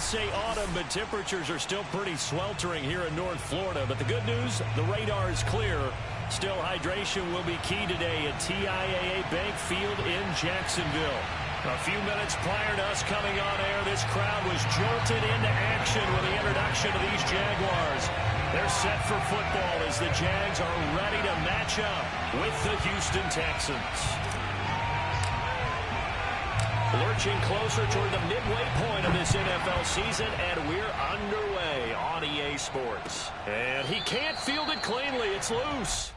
say autumn, but temperatures are still pretty sweltering here in North Florida. But the good news, the radar is clear. Still, hydration will be key today at TIAA Bank Field in Jacksonville. A few minutes prior to us coming on air, this crowd was jolted into action with the introduction of these Jaguars. They're set for football as the Jags are ready to match up with the Houston Texans. Lurching closer toward the midway point of this NFL season, and we're underway on EA Sports. And he can't field it cleanly. It's loose.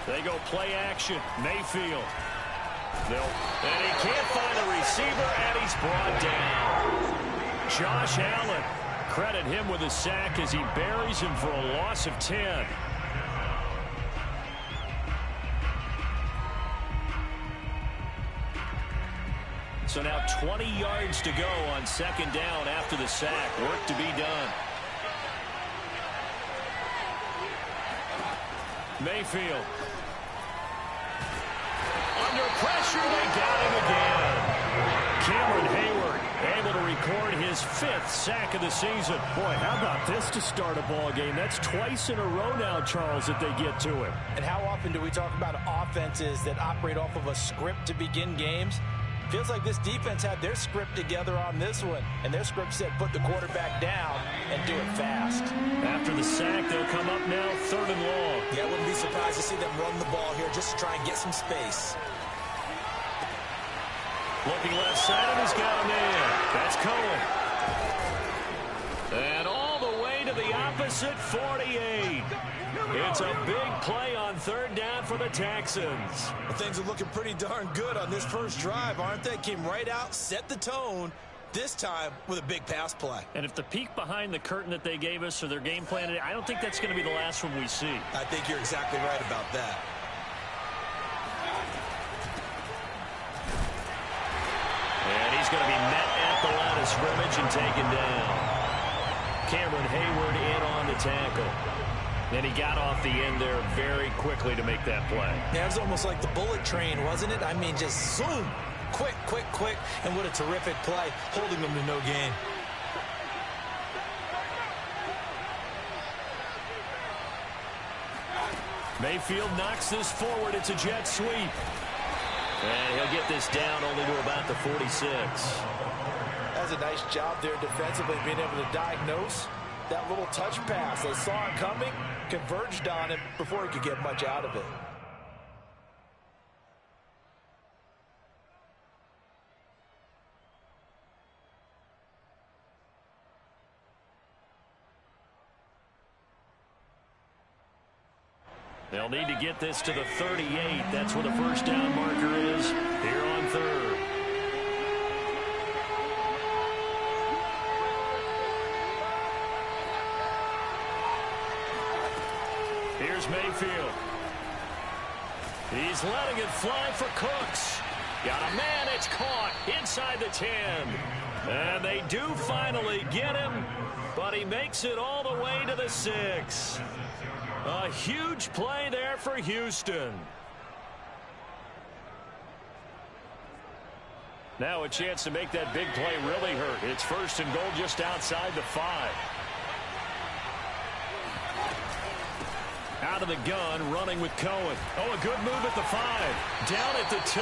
They go play action. Mayfield. And he can't find a receiver, and he's brought down. Josh Allen. Credit him with a sack as he buries him for a loss of 10. So now 20 yards to go on second down after the sack. Work to be done. Mayfield. Under pressure, they got him again. Cameron Hayward able to record his 5th sack of the season. Boy, how about this to start a ball game? That's twice in a row now, Charles, that they get to him. And how often do we talk about offenses that operate off of a script to begin games? Feels like this defense had their script together on this one, and their script said put the quarterback down and do it fast. After the sack, they'll come up now 3rd and long. Yeah, I wouldn't be surprised to see them run the ball here just to try and get some space. Looking left side, and he's got him in. That's Cohen. And all the way to the opposite 48. It's a big play on 3rd down for the Texans. Well, things are looking pretty darn good on this first drive, aren't they? Came right out, set the tone, this time with a big pass play. And if the peek behind the curtain that they gave us or their game plan, I don't think that's going to be the last one we see. I think you're exactly right about that. And he's going to be met at the line of scrimmage and taken down. Cameron Hayward in on the tackle. And he got off the end there very quickly to make that play. Yeah, it was almost like the bullet train, wasn't it? I mean, just zoom. Quick, quick, quick. And what a terrific play, holding them to no gain. Mayfield knocks this forward. It's a jet sweep. And he'll get this down only to about the 46. That's a nice job there defensively, being able to diagnose that little touch pass. They saw it coming, converged on him before he could get much out of it. They'll need to get this to the 38. That's where the first down marker is here on 3rd. Here's Mayfield. He's letting it fly for Cooks. Got a man, it's caught inside the 10. And they do finally get him, but he makes it all the way to the 6. A huge play there for Houston. Now a chance to make that big play really hurt. It's 1st and goal just outside the 5. Out of the gun, running with Cohen. Oh, a good move at the 5. Down at the 2.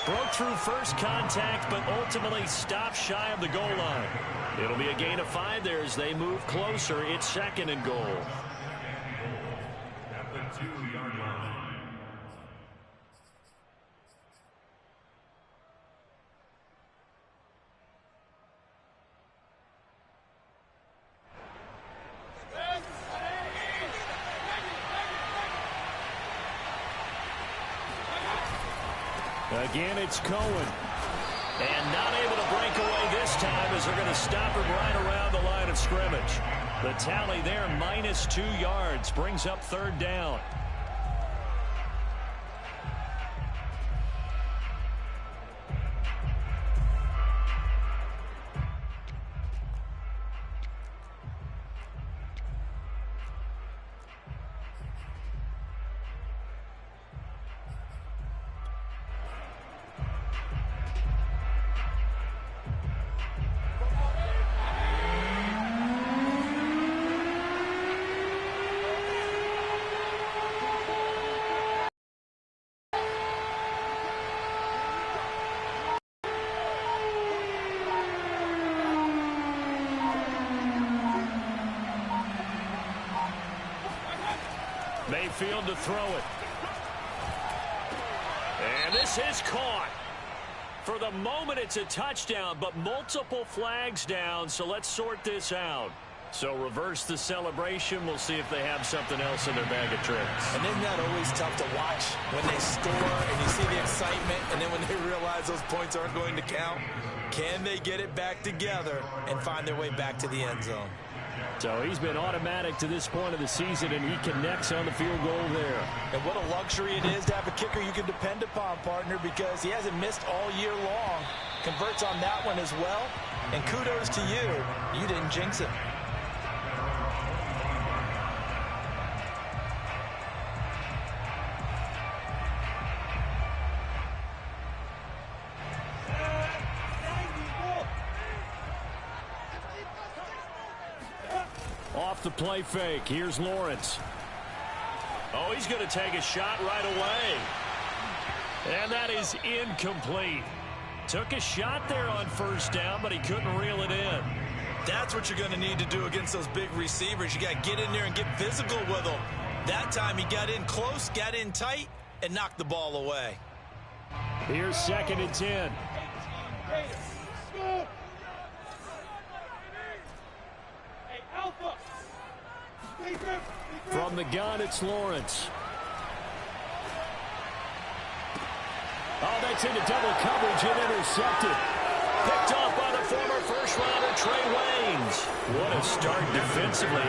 Broke through first contact, but ultimately stopped shy of the goal line. It'll be a gain of 5 there as they move closer. It's 2nd and goal. At the 2-yard line. Again, it's Cohen. And not able to break away this time as they're going to stop him right around the line of scrimmage. The tally there, -2 yards, brings up 3rd down. Mayfield to throw it. And this is caught. For the moment, it's a touchdown, but multiple flags down, so let's sort this out. So reverse the celebration. We'll see if they have something else in their bag of tricks. And isn't that always tough to watch when they score and you see the excitement, and then when they realize those points aren't going to count? Can they get it back together and find their way back to the end zone? So he's been automatic to this point of the season, and he connects on the field goal there. And what a luxury it is to have a kicker you can depend upon, partner, because he hasn't missed all year long. Converts on that one as well. And kudos to you. You didn't jinx it. Off the play fake. Here's Lawrence. Oh, he's going to take a shot right away. And that is incomplete. Took a shot there on 1st down, but he couldn't reel it in. That's what you're going to need to do against those big receivers. You got to get in there and get physical with them. That time he got in close, got in tight, and knocked the ball away. Here's 2nd and 10. From the gun, it's Lawrence. Oh, that's into double coverage and intercepted. Picked off by the former first-rounder Trey Waynes. What a start defensively.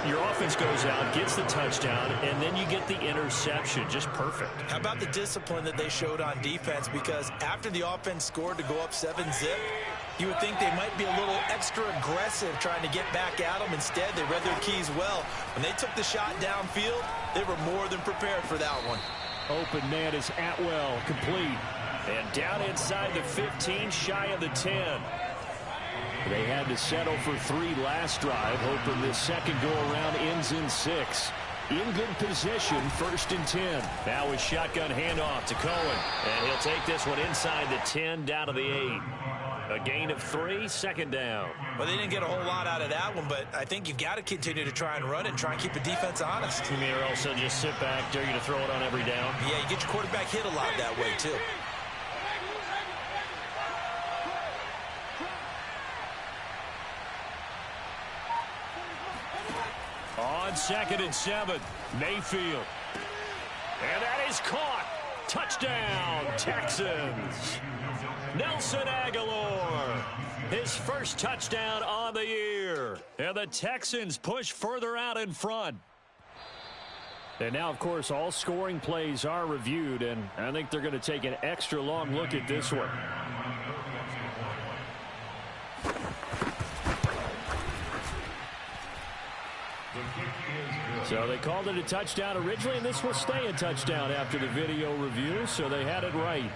Your offense goes out, gets the touchdown, and then you get the interception. Just perfect. How about the discipline that they showed on defense? Because after the offense scored to go up 7-zip, you would think they might be a little extra aggressive trying to get back at them. Instead, they read their keys well. When they took the shot downfield, they were more than prepared for that one. Open man is Atwell, complete. And down inside the 15, shy of the 10. They had to settle for 3 last drive, hoping this second go-around ends in 6. In good position, 1st and 10. Now with shotgun handoff to Cohen. And he'll take this one inside the 10, down to the 8. A gain of 3, 2nd down. Well, they didn't get a whole lot out of that one, but I think you've got to continue to try and run it and try and keep the defense honest. You mean, or also just sit back, dare you to throw it on every down? Yeah, you get your quarterback hit a lot that way, too. On 2nd and 7, Mayfield. And that is caught. Touchdown, Texans. Nelson Aguilar, his first touchdown on the year. And the Texans push further out in front. And now, of course, all scoring plays are reviewed, and I think they're going to take an extra long look at this one. So they called it a touchdown originally, and this will stay a touchdown after the video review, so they had it right.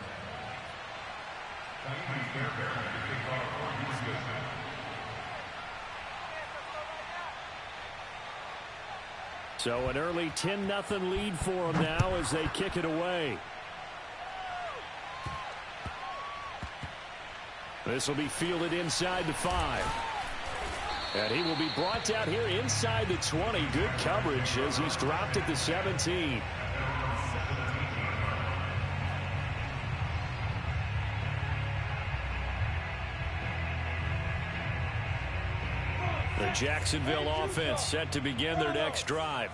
So an early 10-0 lead for them now as they kick it away. This will be fielded inside the 5. And he will be brought down here inside the 20. Good coverage as he's dropped at the 17. The Jacksonville offense set to begin their next drive.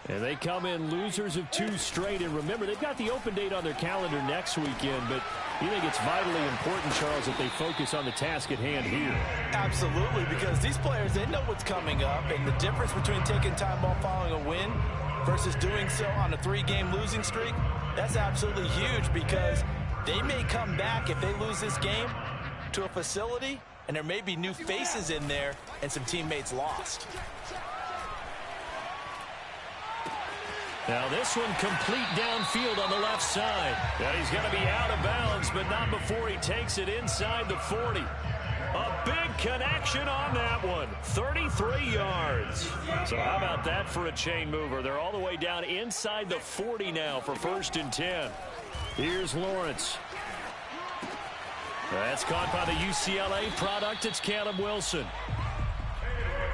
And they come in losers of 2 straight. And remember, they've got the open date on their calendar next weekend. But you think it's vitally important, Charles, that they focus on the task at hand here? Absolutely, because these players, they know what's coming up. And the difference between taking time off following a win versus doing so on a 3-game losing streak, that's absolutely huge, because they may come back if they lose this game to a facility, and there may be new faces in there and some teammates lost. Now this one complete downfield on the left side. And he's going to be out of bounds, but not before he takes it inside the 40. A big connection on that one. 33 yards. So how about that for a chain mover? They're all the way down inside the 40 now for 1st and 10. Here's Lawrence. That's caught by the UCLA product. It's Caleb Wilson.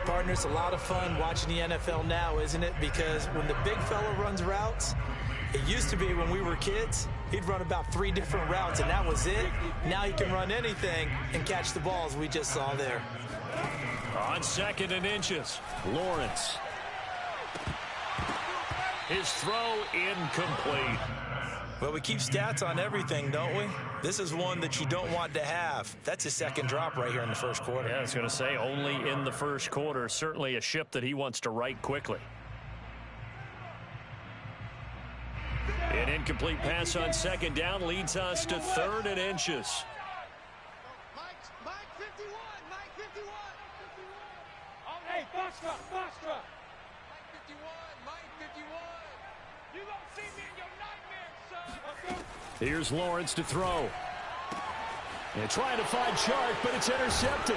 Partner, it's a lot of fun watching the NFL now, isn't it? Because when the big fella runs routes, it used to be when we were kids, he'd run about 3 different routes, and that was it. Now he can run anything and catch the balls we just saw there. On 2nd and inches, Lawrence. His throw incomplete. Well, we keep stats on everything, don't we? This is one that you don't want to have. That's his 2nd drop right here in the 1st quarter. Yeah, I was going to say only in the 1st quarter. Certainly a ship that he wants to right quickly. An incomplete pass on 2nd down leads us to 3rd and inches. Mike 51, Mike 51. Hey, Foxtrot. Mike 51, Mike 51. You gonna see me in your nightmares, son. Here's Lawrence to throw. And trying to find Chark, but it's intercepted.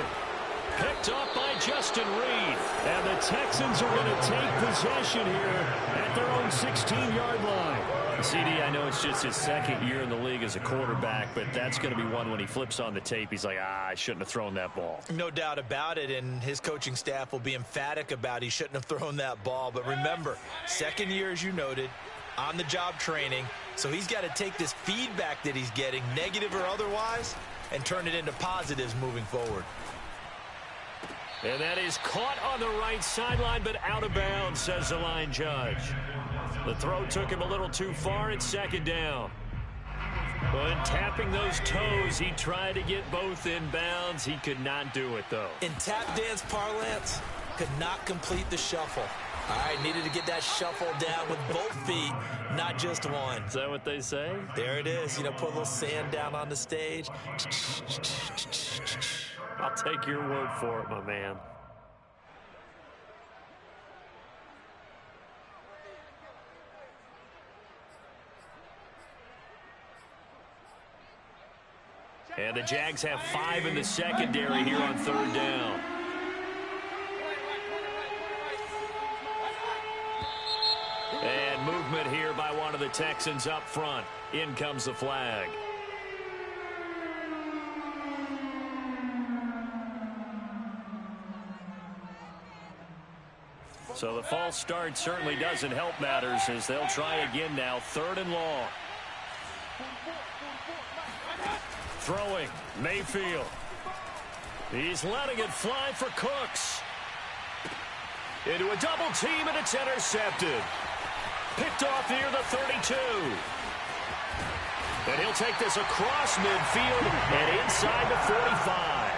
Picked off by Justin Reed. And the Texans are going to take possession here at their own 16-yard line. CD, I know it's just his 2nd year in the league as a quarterback, but that's going to be one when he flips on the tape. He's like, I shouldn't have thrown that ball. No doubt about it, and his coaching staff will be emphatic about he shouldn't have thrown that ball. But remember, 2nd year, as you noted, on-the-job training. So he's got to take this feedback that he's getting, negative or otherwise, and turn it into positives moving forward. And that is caught on the right sideline, but out of bounds, says the line judge. The throw took him a little too far. It's 2nd down. But tapping those toes, he tried to get both in bounds. He could not do it, though. In tap dance parlance, could not complete the shuffle. All right, needed to get that shuffle down with both feet, not just one. Is that what they say? There it is. You know, put a little sand down on the stage. I'll take your word for it, my man. And the Jags have 5 in the secondary here on 3rd down. And movement here by one of the Texans up front. In comes the flag. So the false start certainly doesn't help matters as they'll try again now. 3rd and long. Throwing, Mayfield. He's letting it fly for Cooks. Into a double team, and it's intercepted. Picked off near the 32. And he'll take this across midfield and inside the 45.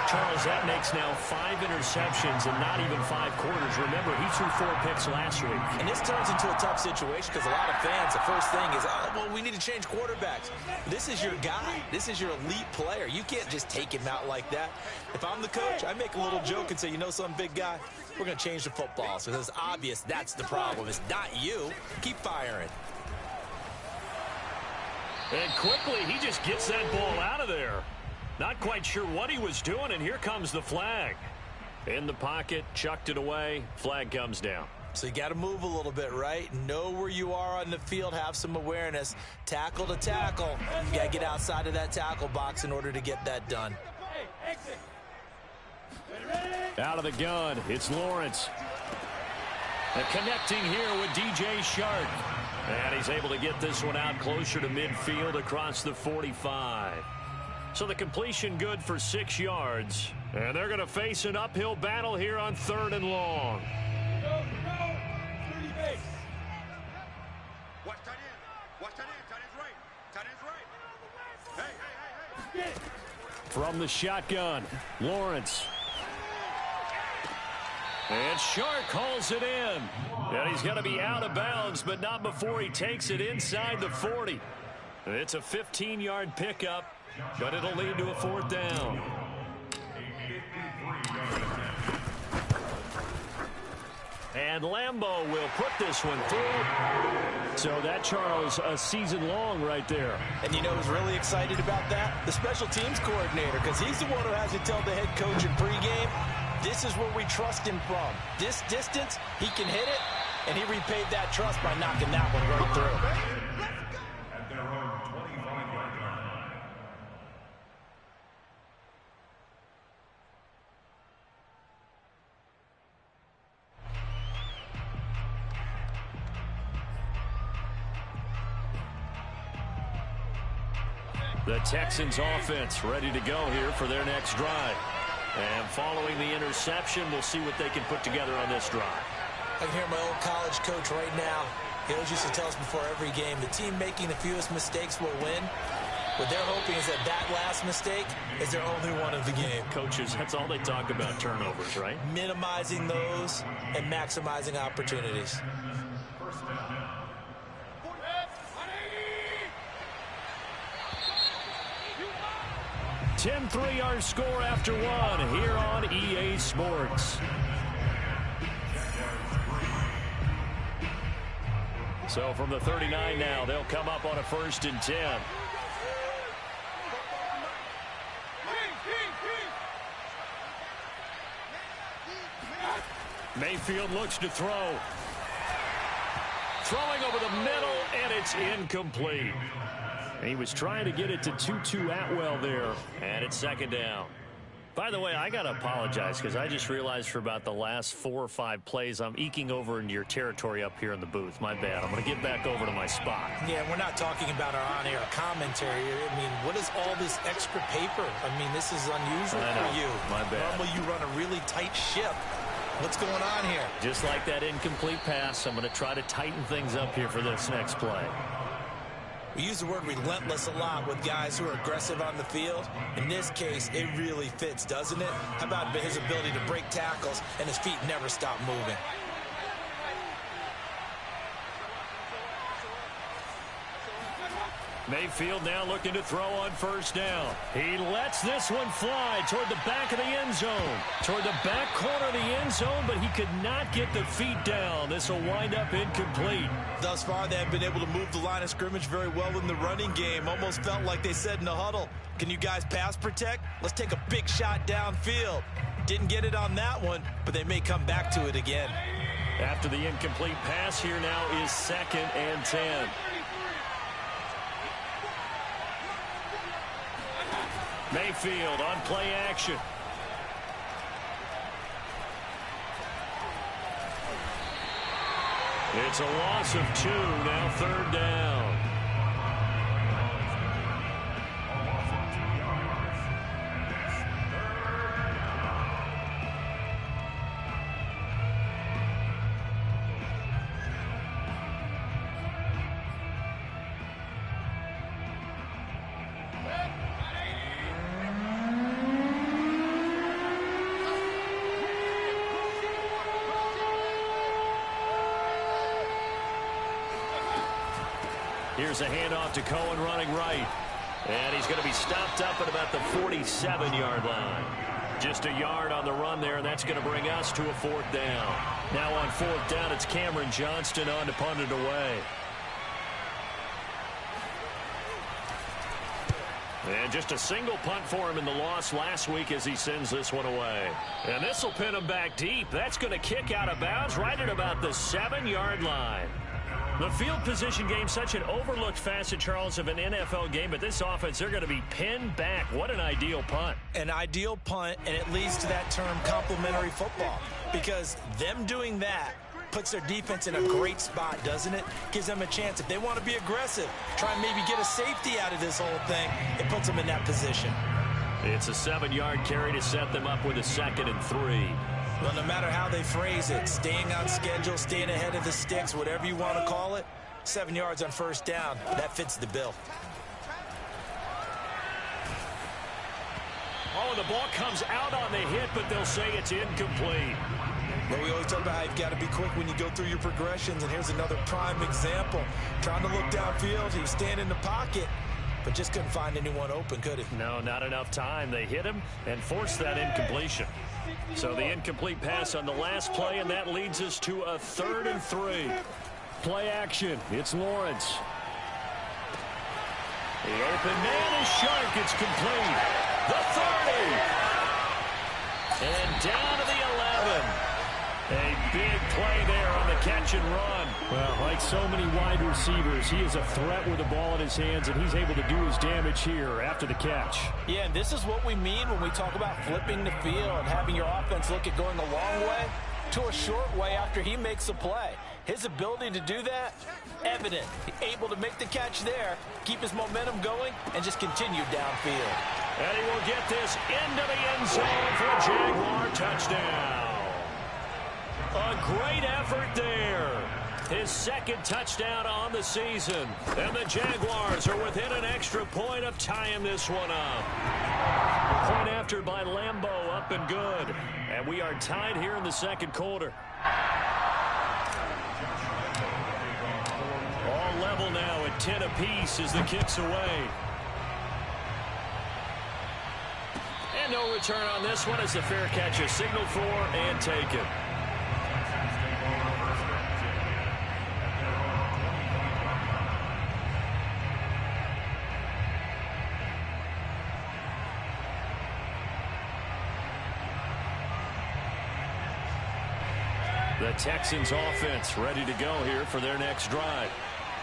Charles, that makes now 5 interceptions and not even 5 quarters. Remember, he threw 4 picks last week. And this turns into a tough situation because a lot of fans, the first thing is, oh, well, we need to change quarterbacks. This is your guy. This is your elite player. You can't just take him out like that. If I'm the coach, I make a little joke and say, you know some big guy, we're going to change the football. So it's obvious that's the problem. It's not you. Keep firing. And quickly, he just gets that ball out of there. Not quite sure what he was doing, and here comes the flag. In the pocket, chucked it away, flag comes down. So you got to move a little bit, right? Know where you are on the field, have some awareness. Tackle to tackle. You got to get outside of that tackle box in order to get that done. Out of the gun, it's Lawrence. Connecting here with DJ Shark. And he's able to get this one out closer to midfield across the 45. So the completion good for 6 yards. And they're going to face an uphill battle here on 3rd and long. From the shotgun, Lawrence. And Shark hauls it in. And he's going to be out of bounds, but not before he takes it inside the 40. It's a 15-yard pickup, but it'll lead to a 4th down. And Lambeau will put this one through. So that, Charles, a season long right there. And you know who's really excited about that? The special teams coordinator, because he's the one who has to tell the head coach in pregame, this is where we trust him from. This distance, he can hit it, and he repaid that trust by knocking that one right through. At their own 25-yard line. The Texans offense ready to go here for their next drive. And following the interception, we'll see what they can put together on this drive. I can hear my old college coach right now. He always used to tell us before every game, the team making the fewest mistakes will win. What they're hoping is that that last mistake is their only one of the game. Coaches, that's all they talk about, turnovers, right? Minimizing those and maximizing opportunities. 10-3 our score after one here on EA Sports. So from the 39 now, they'll come up on a 1st and 10. Mayfield looks to throw. Throwing over the middle, and it's incomplete. He was trying to get it to Tutu Atwell there, and it's 2nd down. By the way, I got to apologize because I just realized for about the last 4 or 5 plays, I'm eking over into your territory up here in the booth. My bad. I'm going to get back over to my spot. Yeah, we're not talking about our on-air commentary. I mean, what is all this extra paper? I mean, this is unusual for you. My bad. Normally you run a really tight ship. What's going on here? Just like that incomplete pass, I'm going to try to tighten things up here for this next play. We use the word relentless a lot with guys who are aggressive on the field. In this case, it really fits, doesn't it? How about his ability to break tackles and his feet never stop moving? Mayfield now looking to throw on 1st down. He lets this one fly toward the back of the end zone. Toward the back corner of the end zone, but he could not get the feet down. This will wind up incomplete. Thus far, they have been able to move the line of scrimmage very well in the running game. Almost felt like they said in the huddle, can you guys pass protect? Let's take a big shot downfield. Didn't get it on that one, but they may come back to it again. After the incomplete pass, here now is 2nd and 10. Mayfield on play action. It's a loss of 2, now 3rd down. Here's a handoff to Cohen running right. And he's going to be stopped up at about the 47-yard line. Just a yard on the run there, and that's going to bring us to a 4th down. Now on 4th down, it's Cameron Johnston on to punt it away. And just a single punt for him in the loss last week as he sends this one away. And this will pin him back deep. That's going to kick out of bounds right at about the 7-yard line. The field position game, such an overlooked facet, Charles, of an NFL game, but this offense, they're going to be pinned back. What an ideal punt. An ideal punt, and it leads to that term complementary football, because them doing that puts their defense in a great spot, doesn't it? Gives them a chance. If they want to be aggressive, try and maybe get a safety out of this whole thing, it puts them in that position. It's a 7-yard carry to set them up with a 2nd and 3. Well, no matter how they phrase it, staying on schedule, staying ahead of the sticks, whatever you want to call it, 7 yards on 1st down, that fits the bill. the ball comes out on the hit, but they'll say it's incomplete. Well, we always talk about how you've got to be quick when you go through your progressions, and here's another prime example. Trying to look downfield, he was standing in the pocket, but just couldn't find anyone open, could he? No, not enough time. They hit him and forced that incompletion. So the incomplete pass on the last play, and that leads us to a 3rd and 3. Play action. It's Lawrence. The open man is Shark. It's complete. The 30. And down to the 11. A big play there on the catch and run. Well, like so many wide receivers, he is a threat with the ball in his hands, and he's able to do his damage here after the catch. Yeah, and this is what we mean when we talk about flipping the field, having your offense look at going a long way to a short way after he makes a play. His ability to do that, evident. Able to make the catch there, keep his momentum going, and just continue downfield. And he will get this into the end zone for a Jaguar touchdown. A great effort there. His 2nd touchdown on the season. And the Jaguars are within an extra point of tying this one up. Point after by Lambeau, up and good. And we are tied here in the 2nd quarter. All level now at 10 apiece as the kick's away. And no return on this one as the fair catch is signaled for and taken. The Texans offense ready to go here for their next drive.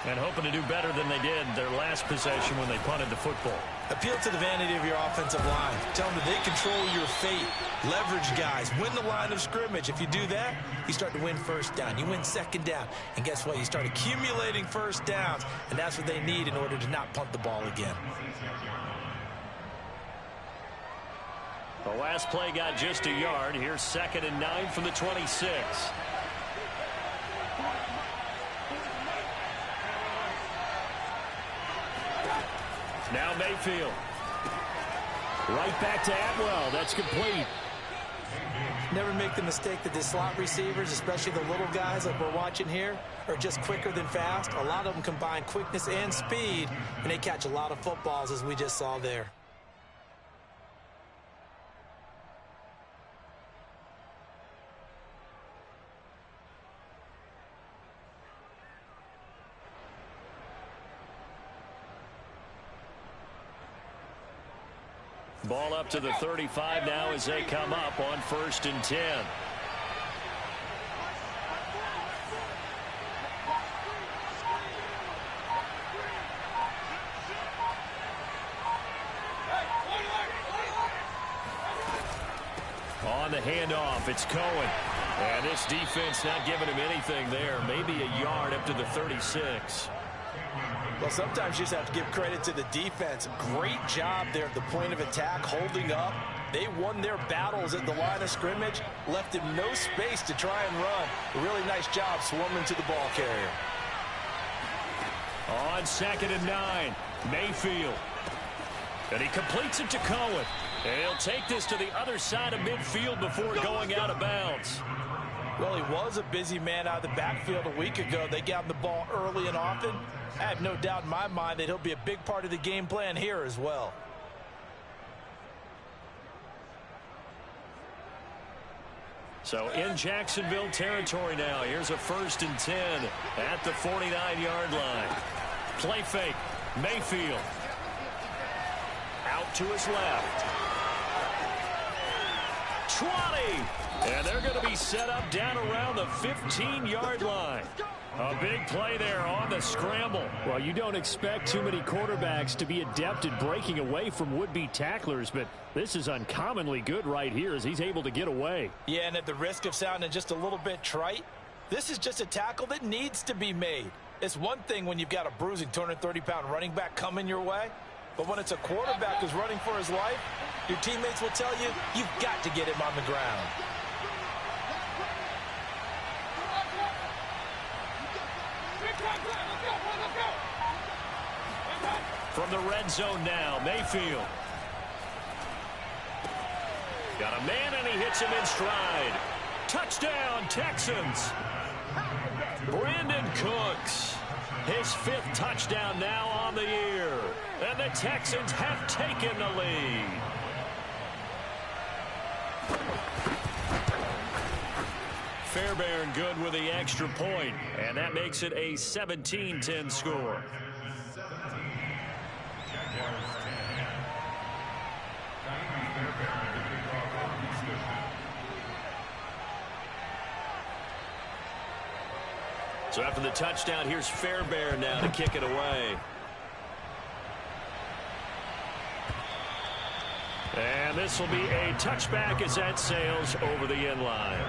And hoping to do better than they did their last possession when they punted the football. Appeal to the vanity of your offensive line. Tell them that they control your fate. Leverage guys. Win the line of scrimmage. If you do that, you start to win 1st down. You win 2nd down. And guess what? You start accumulating 1st downs. And that's what they need in order to not punt the ball again. The last play got just a yard. Here's 2nd and 9 from the 26. Now Mayfield. Right back to Atwell. That's complete. Never make the mistake that the slot receivers, especially the little guys like we're watching here, are just quicker than fast. A lot of them combine quickness and speed, and they catch a lot of footballs, as we just saw there. Ball up to the 35 now as they come up on 1st and 10. On the handoff, it's Cohen. And this defense not giving him anything there. Maybe a yard up to the 36. Well, sometimes you just have to give credit to the defense. Great job there at the point of attack, holding up. They won their battles at the line of scrimmage, left him no space to try and run. A really nice job swarming to the ball carrier. On 2nd and 9, Mayfield. And he completes it to Cohen. And he'll take this to the other side of midfield before going out of bounds. Well, he was a busy man out of the backfield a week ago. They got him the ball early and often. I have no doubt in my mind that he'll be a big part of the game plan here as well. So in Jacksonville territory now. Here's a 1st and 10 at the 49-yard line. Play fake. Mayfield. Out to his left. 20. And they're going to be set up down around the 15-yard line. A big play there on the scramble. Well, you don't expect too many quarterbacks to be adept at breaking away from would-be tacklers, but this is uncommonly good right here as he's able to get away. Yeah, and at the risk of sounding just a little bit trite, this is just a tackle that needs to be made. It's one thing when you've got a bruising 230-pound running back coming your way, but when it's a quarterback who's running for his life, your teammates will tell you, you've got to get him on the ground. From the red zone now, Mayfield. Got a man, and he hits him in stride. Touchdown, Texans. Brandon Cooks, his 5th touchdown now on the year. And the Texans have taken the lead. Fairbairn good with the extra point, and that makes it a 17-10 score. So after the touchdown, here's Fairbairn now to kick it away. And this will be a touchback as that sails over the end line.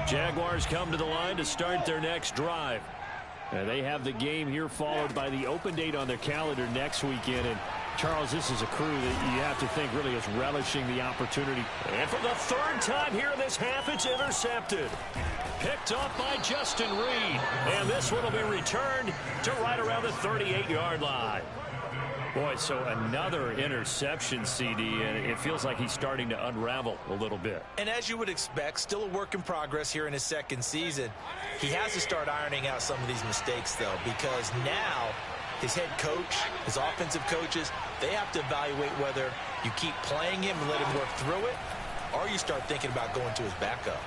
Jaguars come to the line to start their next drive. And they have the game here followed by the open date on their calendar next weekend. And Charles, this is a crew that you have to think really is relishing the opportunity. And for the 3rd time here in this half, it's intercepted. Picked up by Justin Reed. And this one will be returned to right around the 38-yard line. Boy, so another interception, CD, and it feels like he's starting to unravel a little bit. And as you would expect, still a work in progress here in his 2nd season. He has to start ironing out some of these mistakes, though, because now his head coach, his offensive coaches, they have to evaluate whether you keep playing him and let him work through it, or you start thinking about going to his backup.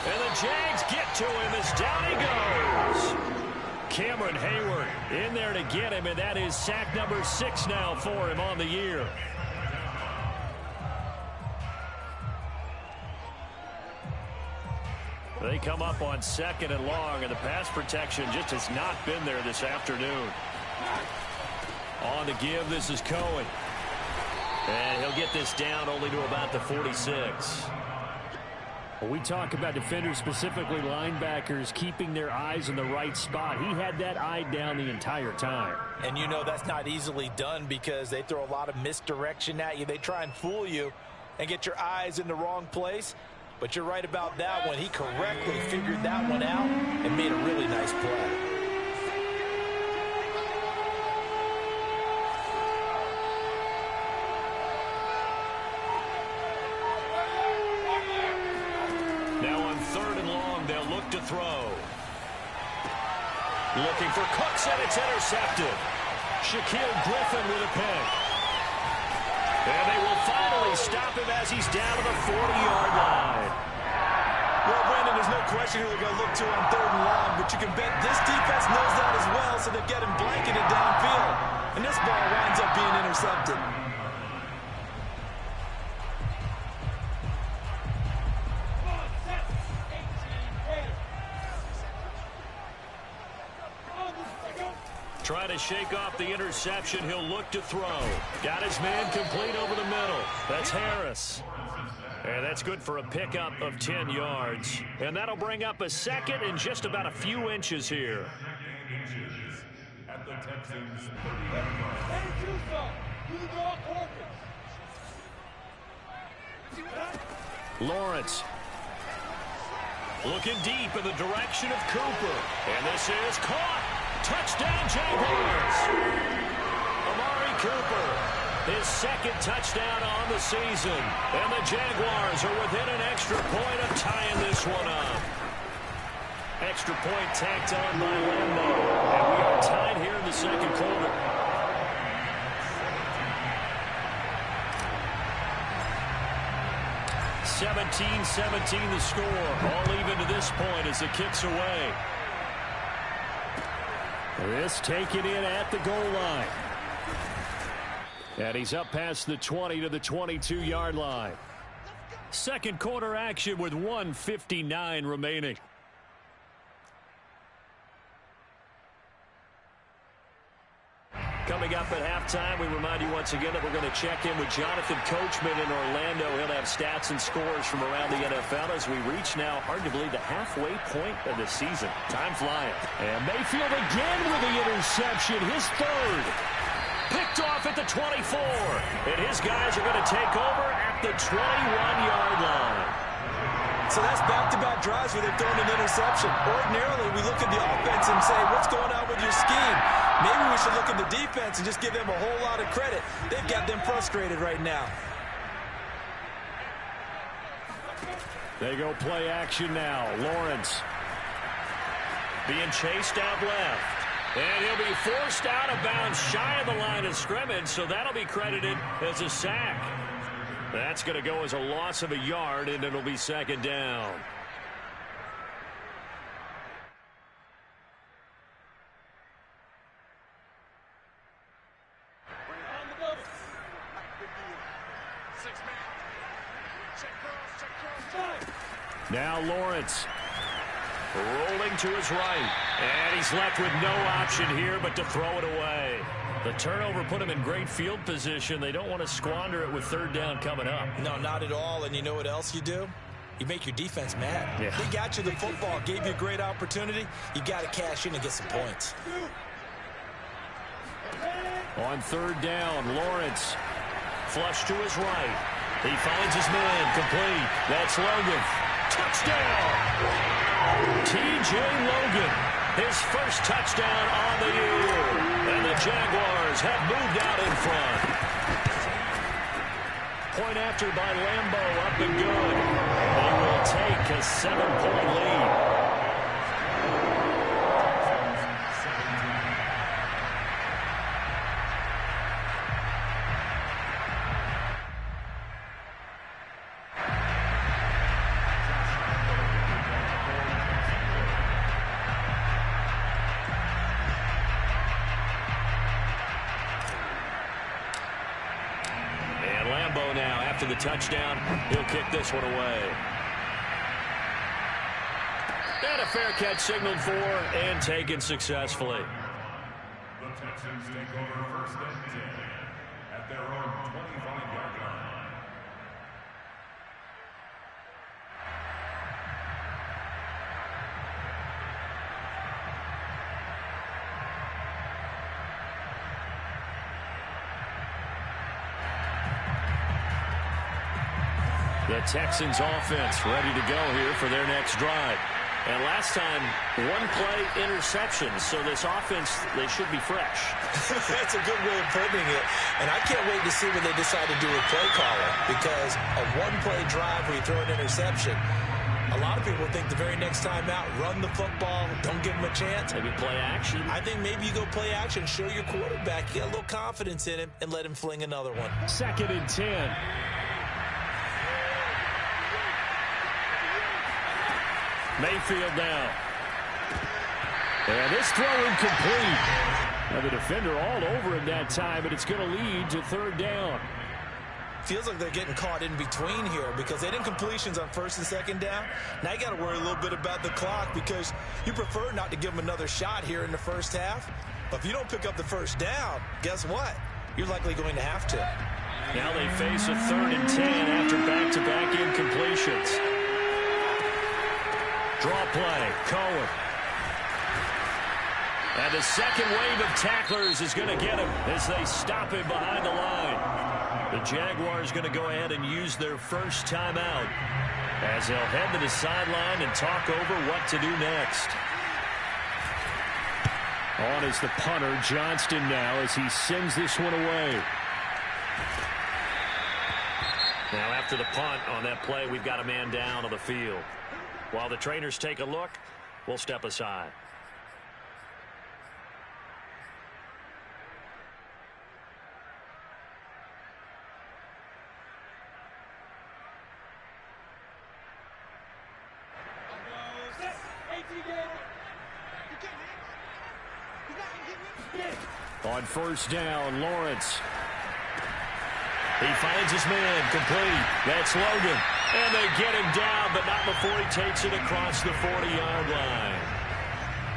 And the Jags get to him as down he goes. Cameron Hayward in there to get him, and that is sack number 6 now for him on the year. They come up on 2nd and long, and the pass protection just has not been there this afternoon. On the give, this is Cohen. And he'll get this down only to about the 46. When we talk about defenders, specifically linebackers, keeping their eyes in the right spot, he had that eye down the entire time. And you know that's not easily done because they throw a lot of misdirection at you. They try and fool you and get your eyes in the wrong place. But you're right about that one. He correctly figured that one out and made a really nice play. Now on 3rd and long, they'll look to throw. Looking for Cooks, and it's intercepted. Shaquille Griffin with a pick. And they will finally stop him as he's down to the 40-yard line. Well, Brandon, there's no question who they're going to look to on 3rd and long, but you can bet this defense knows that as well, so they've got him blanketed downfield. And this ball winds up being intercepted. Trying to shake off the interception. He'll look to throw. Got his man complete over the middle. That's Harris. And that's good for a pickup of 10 yards. And that'll bring up a 2nd and just about a few inches here. At the Texans' Lawrence. Looking deep in the direction of Cooper. And this is caught. Touchdown, Jaguars. Amari Cooper, his 2nd touchdown on the season. And the Jaguars are within an extra point of tying this one up. Extra point tacked on by Lando. And we are tied here in the 2nd quarter. (17-17) the score. All even to this point as the kick's away. This taken in at the goal line. And he's up past the 20 to the 22-yard line. 2nd quarter action with 1:59 remaining. Coming up at halftime, we remind you once again that we're going to check in with Jonathan Coachman in Orlando. He'll have stats and scores from around the NFL as we reach now, hard to believe, the halfway point of the season. Time flying. And Mayfield again with the interception, his 3rd. Picked off at the 24. And his guys are going to take over at the 21-yard line. So that's back-to-back drives where they've thrown an interception. Ordinarily, we look at the offense and say, what's going on with your scheme? Maybe we should look at the defense and just give them a whole lot of credit. They've got them frustrated right now. They go play action now. Lawrence being chased out left. And he'll be forced out of bounds shy of the line of scrimmage, so that'll be credited as a sack. That's going to go as a loss of a yard, and it'll be second down. Now Lawrence rolling to his right, and he's left with no option here but to throw it away. The turnover put him in great field position. They don't want to squander it with third down coming up. No, not at all. And you know what else you do? You make your defense mad. Yeah. They got you the football, gave you a great opportunity. You got to cash in and get some points. On third down, Lawrence flush to his right. He finds his man complete. That's Logan. Touchdown! T.J. Logan, his first touchdown on the year. And the Jaguars have moved out in front. Point after by Lambo, up and good. They will take a 7-point lead. Now after the touchdown, he'll kick this one away. And a fair catch signaled for and taken successfully. The Texans take over first and 10 at their own 25-yard line. The Texans offense ready to go here for their next drive. And last time, one-play interception. So this offense, they should be fresh. That's a good way of putting it. And I can't wait to see what they decide to do with play calling. Because a one-play drive where you throw an interception, a lot of people think the very next time out, run the football, don't give him a chance. Maybe play action. I think maybe you go play action, show your quarterback, you got a little confidence in him, and let him fling another one. 2nd and 10. Mayfield now. And this throw incomplete. Now the defender all over him that time, but it's going to lead to third down. Feels like they're getting caught in between here because they didn't completions on first and second down. Now you got to worry a little bit about the clock because you prefer not to give them another shot here in the first half. But if you don't pick up the first down, guess what? You're likely going to have to. Now they face a 3rd and 10 after back-to-back incompletions. Draw play, Cohen. And the second wave of tacklers is going to get him as they stop him behind the line. The Jaguars going to go ahead and use their first timeout as they'll head to the sideline and talk over what to do next. On is the punter, Johnston, now as he sends this one away. Now after the punt on that play, we've got a man down on the field. While the trainers take a look, we'll step aside. On first down, Lawrence. He finds his man complete. That's Logan. And they get him down, but not before he takes it across the 40-yard line.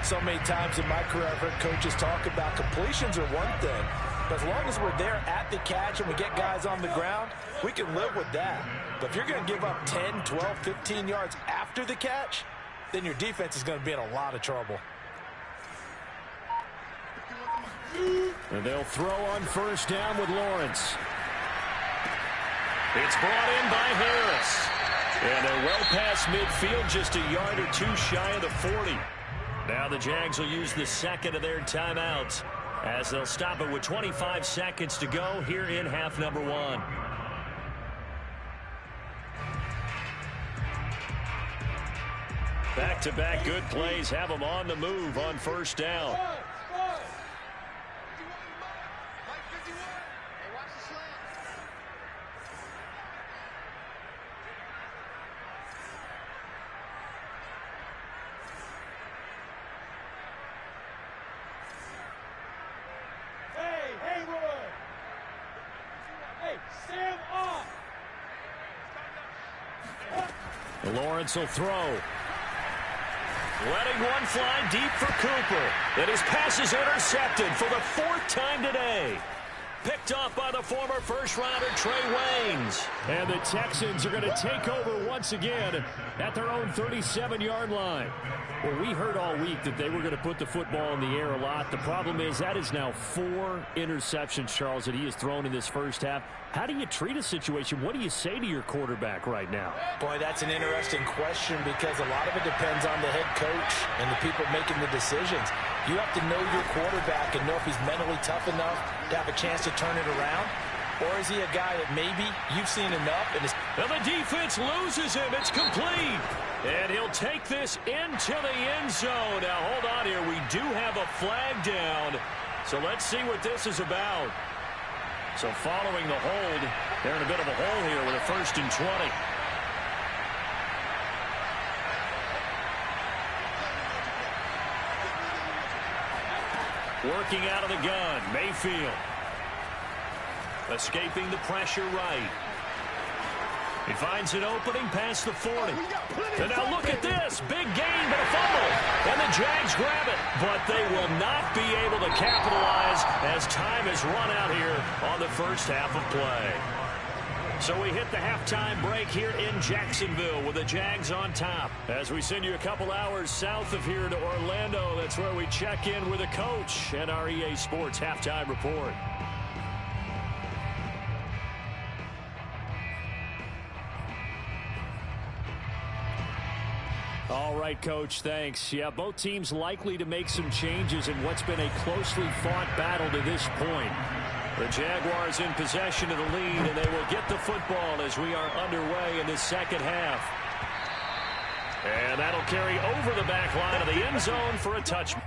So many times in my career, I've heard coaches talk about completions are one thing. But as long as we're there at the catch and we get guys on the ground, we can live with that. But if you're going to give up 10, 12, 15 yards after the catch, then your defense is going to be in a lot of trouble. And they'll throw on first down with Lawrence. It's brought in by Harris. And they're well past midfield, just a yard or two shy of the 40. Now the Jags will use the second of their timeouts as they'll stop it with 25 seconds to go here in half number 1. Back-to-back good plays have them on the move on first down. Lawrence will throw. Letting one fly deep for Cooper. And his pass is intercepted for the 4th time today. Picked off by the former first-rounder Trey Waynes. And the Texans are going to take over once again at their own 37-yard line. Well, we heard all week that they were going to put the football in the air a lot. The problem is that is now 4 interceptions, Charles, that he has thrown in this first half. How do you treat a situation? What do you say to your quarterback right now? Boy, that's an interesting question because a lot of it depends on the head coach and the people making the decisions. You have to know your quarterback and know if he's mentally tough enough to have a chance to turn it around. Or is he a guy that maybe you've seen enough? And the defense loses him. It's complete. And he'll take this into the end zone. Now, hold on here. We do have a flag down. So let's see what this is about. So following the hold, they're in a bit of a hole here with a 1st and 20. Working out of the gun, Mayfield. Escaping the pressure right. He finds an opening past the 40. And now look at this. Big gain, but a fumble. And the Jags grab it. But they will not be able to capitalize as time has run out here on the first half of play. So we hit the halftime break here in Jacksonville with the Jags on top. As we send you a couple hours south of here to Orlando, that's where we check in with the coach and our EA Sports halftime report. All right, Coach, thanks. Yeah, both teams likely to make some changes in what's been a closely fought battle to this point. The Jaguars in possession of the lead, and they will get the football as we are underway in the second half. And that'll carry over the back line of the end zone for a touchdown.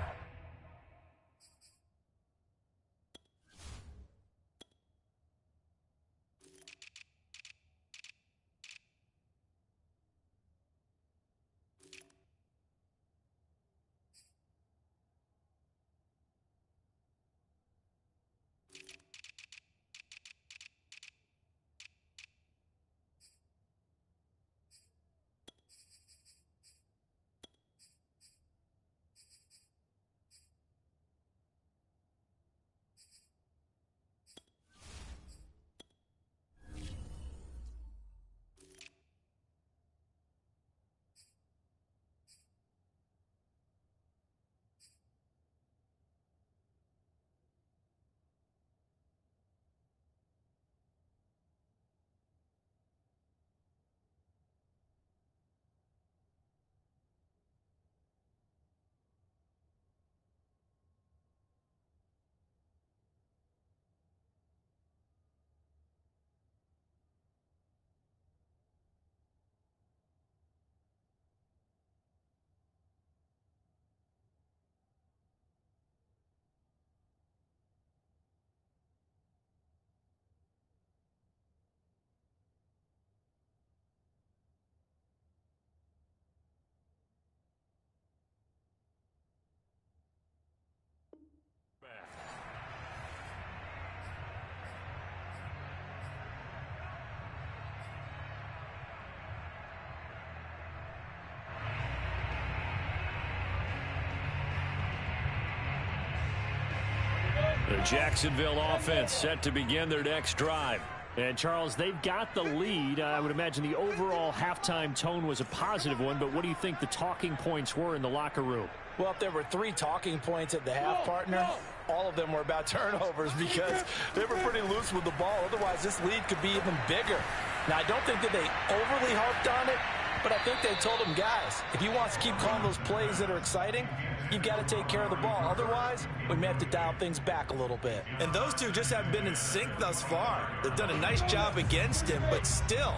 The Jacksonville offense set to begin their next drive. And, Charles, they've got the lead. I would imagine the overall halftime tone was a positive one, but what do you think the talking points were in the locker room? Well, if there were 3 talking points at the half, partner, all of them were about turnovers because they were pretty loose with the ball. Otherwise, this lead could be even bigger. Now, I don't think that they overly harped on it, but I think they told them, guys, if he wants to keep calling those plays that are exciting, you've got to take care of the ball. Otherwise, we may have to dial things back a little bit. And those two just haven't been in sync thus far. They've done a nice job against him, but still,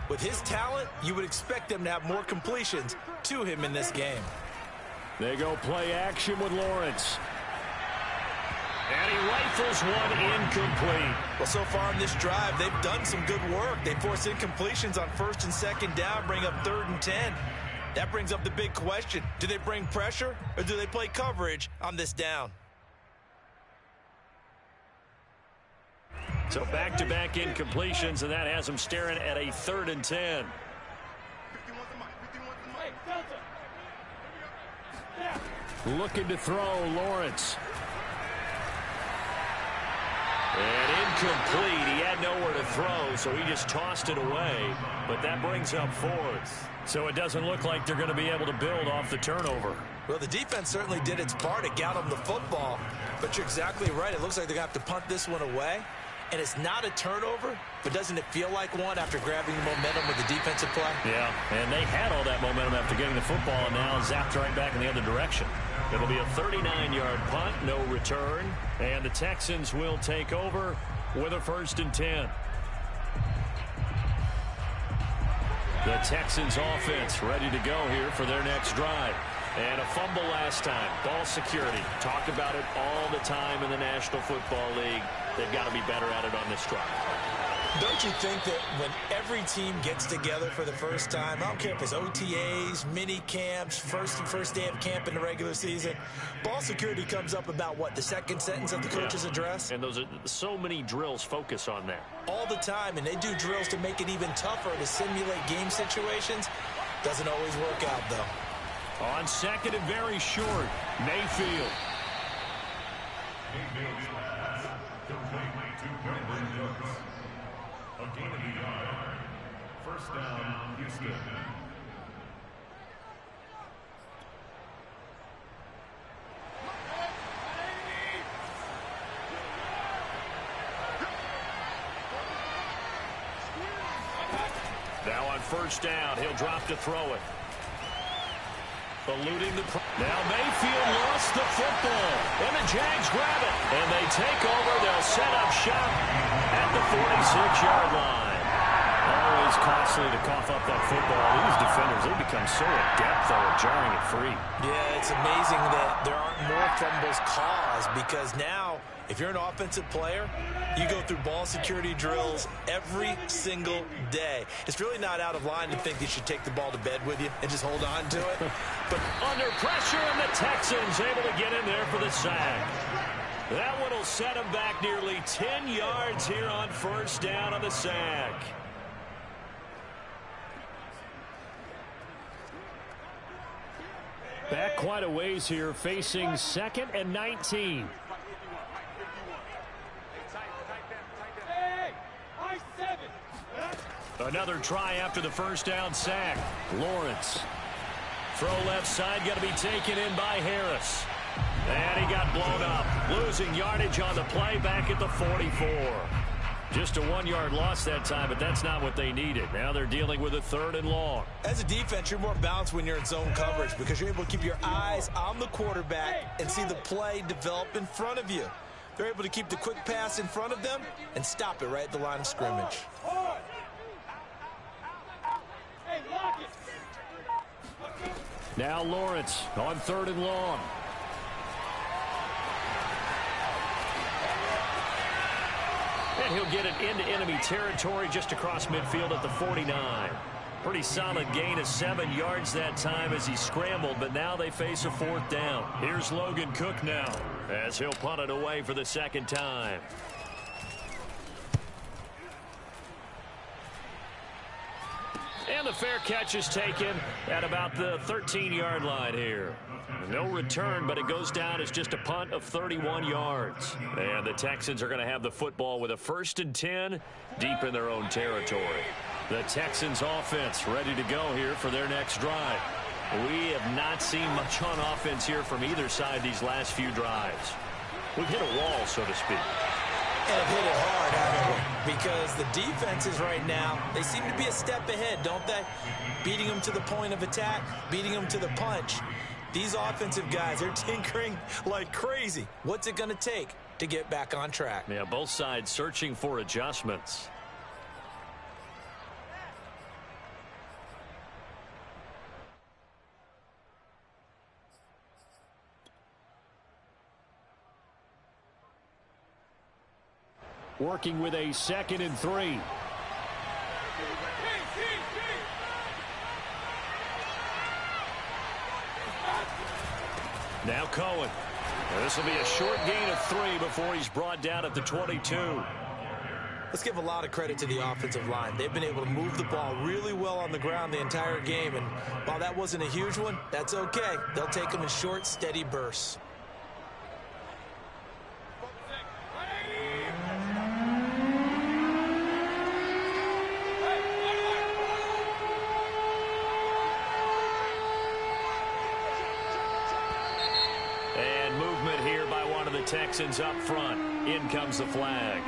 with his talent, you would expect them to have more completions to him in this game. They go play action with Lawrence. And he rifles one incomplete. Well, so far in this drive, they've done some good work. They force incompletions on 1st and 2nd down, bring up 3rd and 10. That brings up the big question. Do they bring pressure or do they play coverage on this down? So back-to-back incompletions, and that has them staring at a 3rd and 10. Looking to throw, Lawrence. And incomplete. He had nowhere to throw, so he just tossed it away. But that brings up 4th. So it doesn't look like they're going to be able to build off the turnover. Well, the defense certainly did its part to get them the football. But you're exactly right. It looks like they're going to have to punt this one away. And it's not a turnover, but doesn't it feel like one after grabbing the momentum with the defensive play? Yeah, and they had all that momentum after getting the football, and now zapped right back in the other direction. It'll be a 39-yard punt, no return, and the Texans will take over with a 1st and 10. The Texans offense ready to go here for their next drive. And a fumble last time. Ball security. Talk about it all the time in the National Football League. They've got to be better at it on this drive. Don't you think that when every team gets together for the first time, I don't care if it's OTAs, mini camps, first day of camp in the regular season, ball security comes up about what, the second sentence of the coach's address? And those are so many drills focus on that. All the time, and they do drills to make it even tougher to simulate game situations. Doesn't always work out, though. On 2nd and very short, Mayfield. Mayfield's pass completely to Brandon Cooks. A gain of a yard. 1st down, Houston. Now on 1st down, he'll drop to throw it. Eluding the... Now Mayfield lost the football. And the Jags grab it. And they take over. They'll set up shop at the 46-yard line. Always costly to cough up that football. These defenders, they become so adept, though, at jarring it free. Yeah, it's amazing that there aren't more fumbles caused because now, if you're an offensive player, you go through ball security drills every single day. It's really not out of line to think you should take the ball to bed with you and just hold on to it. But under pressure, and the Texans able to get in there for the sack. That one will set them back nearly 10 yards here on 1st down on the sack. Back quite a ways here, facing 2nd and 19. Another try after the 1st down sack. Lawrence. Throw left side, got to be taken in by Harris. And he got blown up. Losing yardage on the play back at the 44. Just a 1-yard loss that time, but that's not what they needed. Now they're dealing with a 3rd and long. As a defense, you're more balanced when you're in zone coverage because you're able to keep your eyes on the quarterback and see the play develop in front of you. They're able to keep the quick pass in front of them and stop it right at the line of scrimmage. Now Lawrence on 3rd and long. And he'll get it into enemy territory just across midfield at the 49. Pretty solid gain of 7 yards that time as he scrambled, but now they face a 4th down. Here's Logan Cook now as he'll punt it away for the 2nd time. And the fair catch is taken at about the 13-yard line here. No return, but it goes down as just a punt of 31 yards. And the Texans are going to have the football with a 1st and 10 deep in their own territory. The Texans offense ready to go here for their next drive. We have not seen much on offense here from either side these last few drives. We've hit a wall, so to speak. And have hit it hard, haven't we? Because the defenses right now, they seem to be a step ahead, don't they? Beating them to the point of attack, beating them to the punch. These offensive guys, they're tinkering like crazy. What's it going to take to get back on track? Yeah, both sides searching for adjustments. Working with a 2nd and 3. Now Cohen. This will be a short gain of 3 before he's brought down at the 22. Let's give a lot of credit to the offensive line. They've been able to move the ball really well on the ground the entire game. And while that wasn't a huge one, that's okay. They'll take them in short, steady bursts. Texans up front. In comes the flag.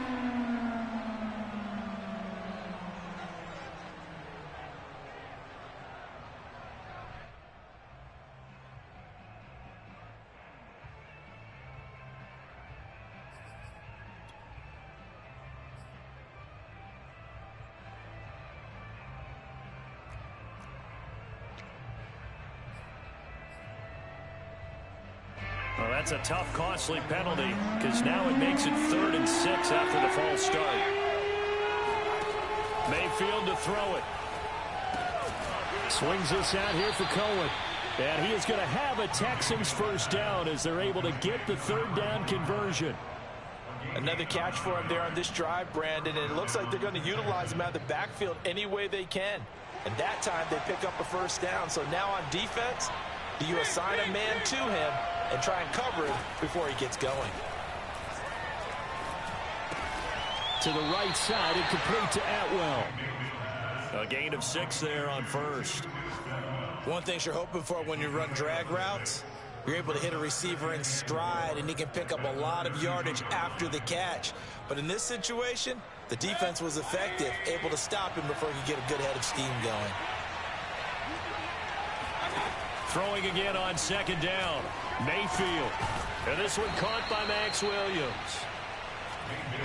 Well, that's a tough, costly penalty because now it makes it 3rd and 6 after the false start. Mayfield to throw it. Swings this out here for Cohen. And he is going to have a Texans 1st down as they're able to get the 3rd down conversion. Another catch for him there on this drive, Brandon, and it looks like they're going to utilize him out of the backfield any way they can. And that time they pick up a 1st down. So now on defense, do you assign a man to him and try and cover him before he gets going? To the right side and complete to Atwell. A gain of 6 there on 1st. One thing you're hoping for when you run drag routes, you're able to hit a receiver in stride and he can pick up a lot of yardage after the catch. But in this situation, the defense was effective, able to stop him before he could get a good head of steam going. Throwing again on 2nd down. Mayfield. And this one caught by Max Williams.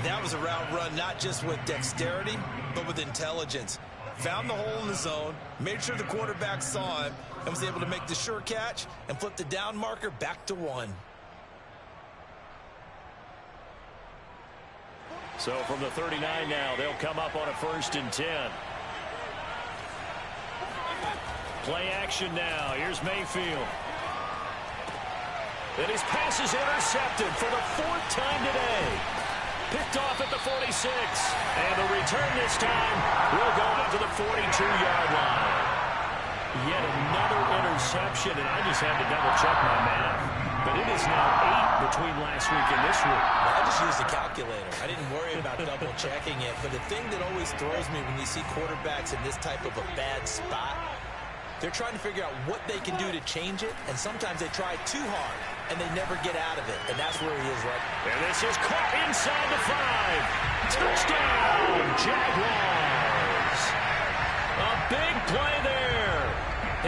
That was a route run not just with dexterity, but with intelligence. Found the hole in the zone, made sure the quarterback saw him, and was able to make the sure catch and flip the down marker back to 1. So from the 39 now, they'll come up on a 1st and 10. Play action now. Here's Mayfield. And his pass is intercepted for the 4th time today. Picked off at the 46. And the return this time will go out to the 42-yard line. Yet another interception, and I just had to double-check my math. But it is now 8 between last week and this week. I just used a calculator. I didn't worry about double-checking it. But the thing that always throws me when you see quarterbacks in this type of a bad spot, they're trying to figure out what they can do to change it, and sometimes they try too hard, and they never get out of it, and that's where he is right now. And this is caught inside the 5. Touchdown, Jaguars. A big play there.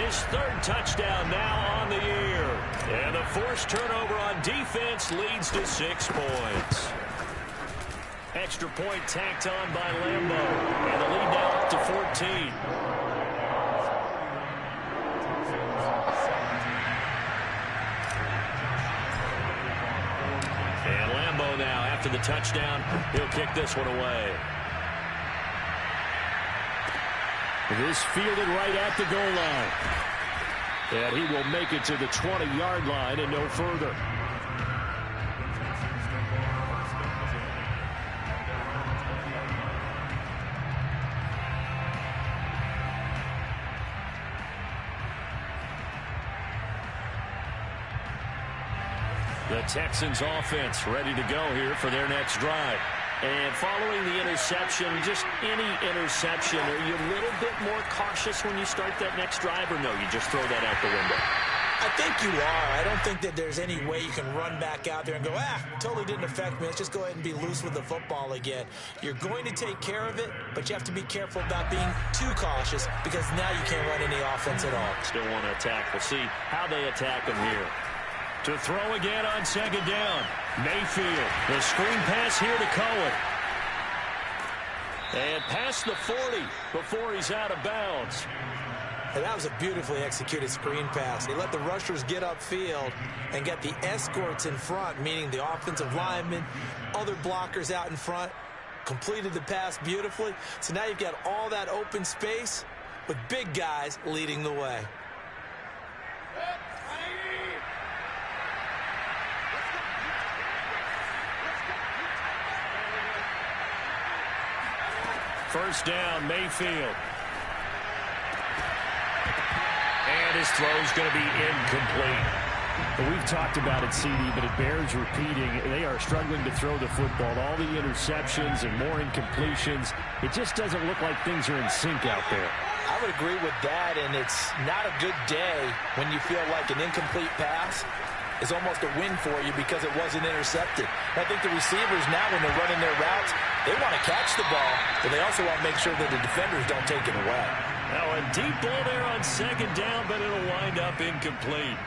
His 3rd touchdown now on the year. And the forced turnover on defense leads to 6 points. Extra point tacked on by Lambo, and the lead now up to 14. Now, after the touchdown, he'll kick this one away. This fielded right at the goal line. And he will make it to the 20-yard line and no further. The Texans offense ready to go here for their next drive. And following the interception, just any interception, are you a little bit more cautious when you start that next drive, or no, you just throw that out the window? I think you are. I don't think that there's any way you can run back out there and go, totally didn't affect me. Let's just go ahead and be loose with the football again. You're going to take care of it, but you have to be careful about being too cautious because now you can't run any offense at all. Still want to attack. We'll see how they attack them here. To throw again on second down. Mayfield. The screen pass here to Cohen. And past the 40 before he's out of bounds. And that was a beautifully executed screen pass. He let the rushers get upfield and get the escorts in front, meaning the offensive linemen, other blockers out in front, completed the pass beautifully. So now you've got all that open space with big guys leading the way. First down, Mayfield. And his throw's going to be incomplete. We've talked about it, CD, but it bears repeating. They are struggling to throw the football. All the interceptions and more incompletions. It just doesn't look like things are in sync out there. I would agree with that, and it's not a good day when you feel like an incomplete pass is almost a win for you because it wasn't intercepted. I think the receivers now, when they're running their routes, they want to catch the ball, but they also want to make sure that the defenders don't take it away. Now a deep ball there on second down, but it'll wind up incomplete.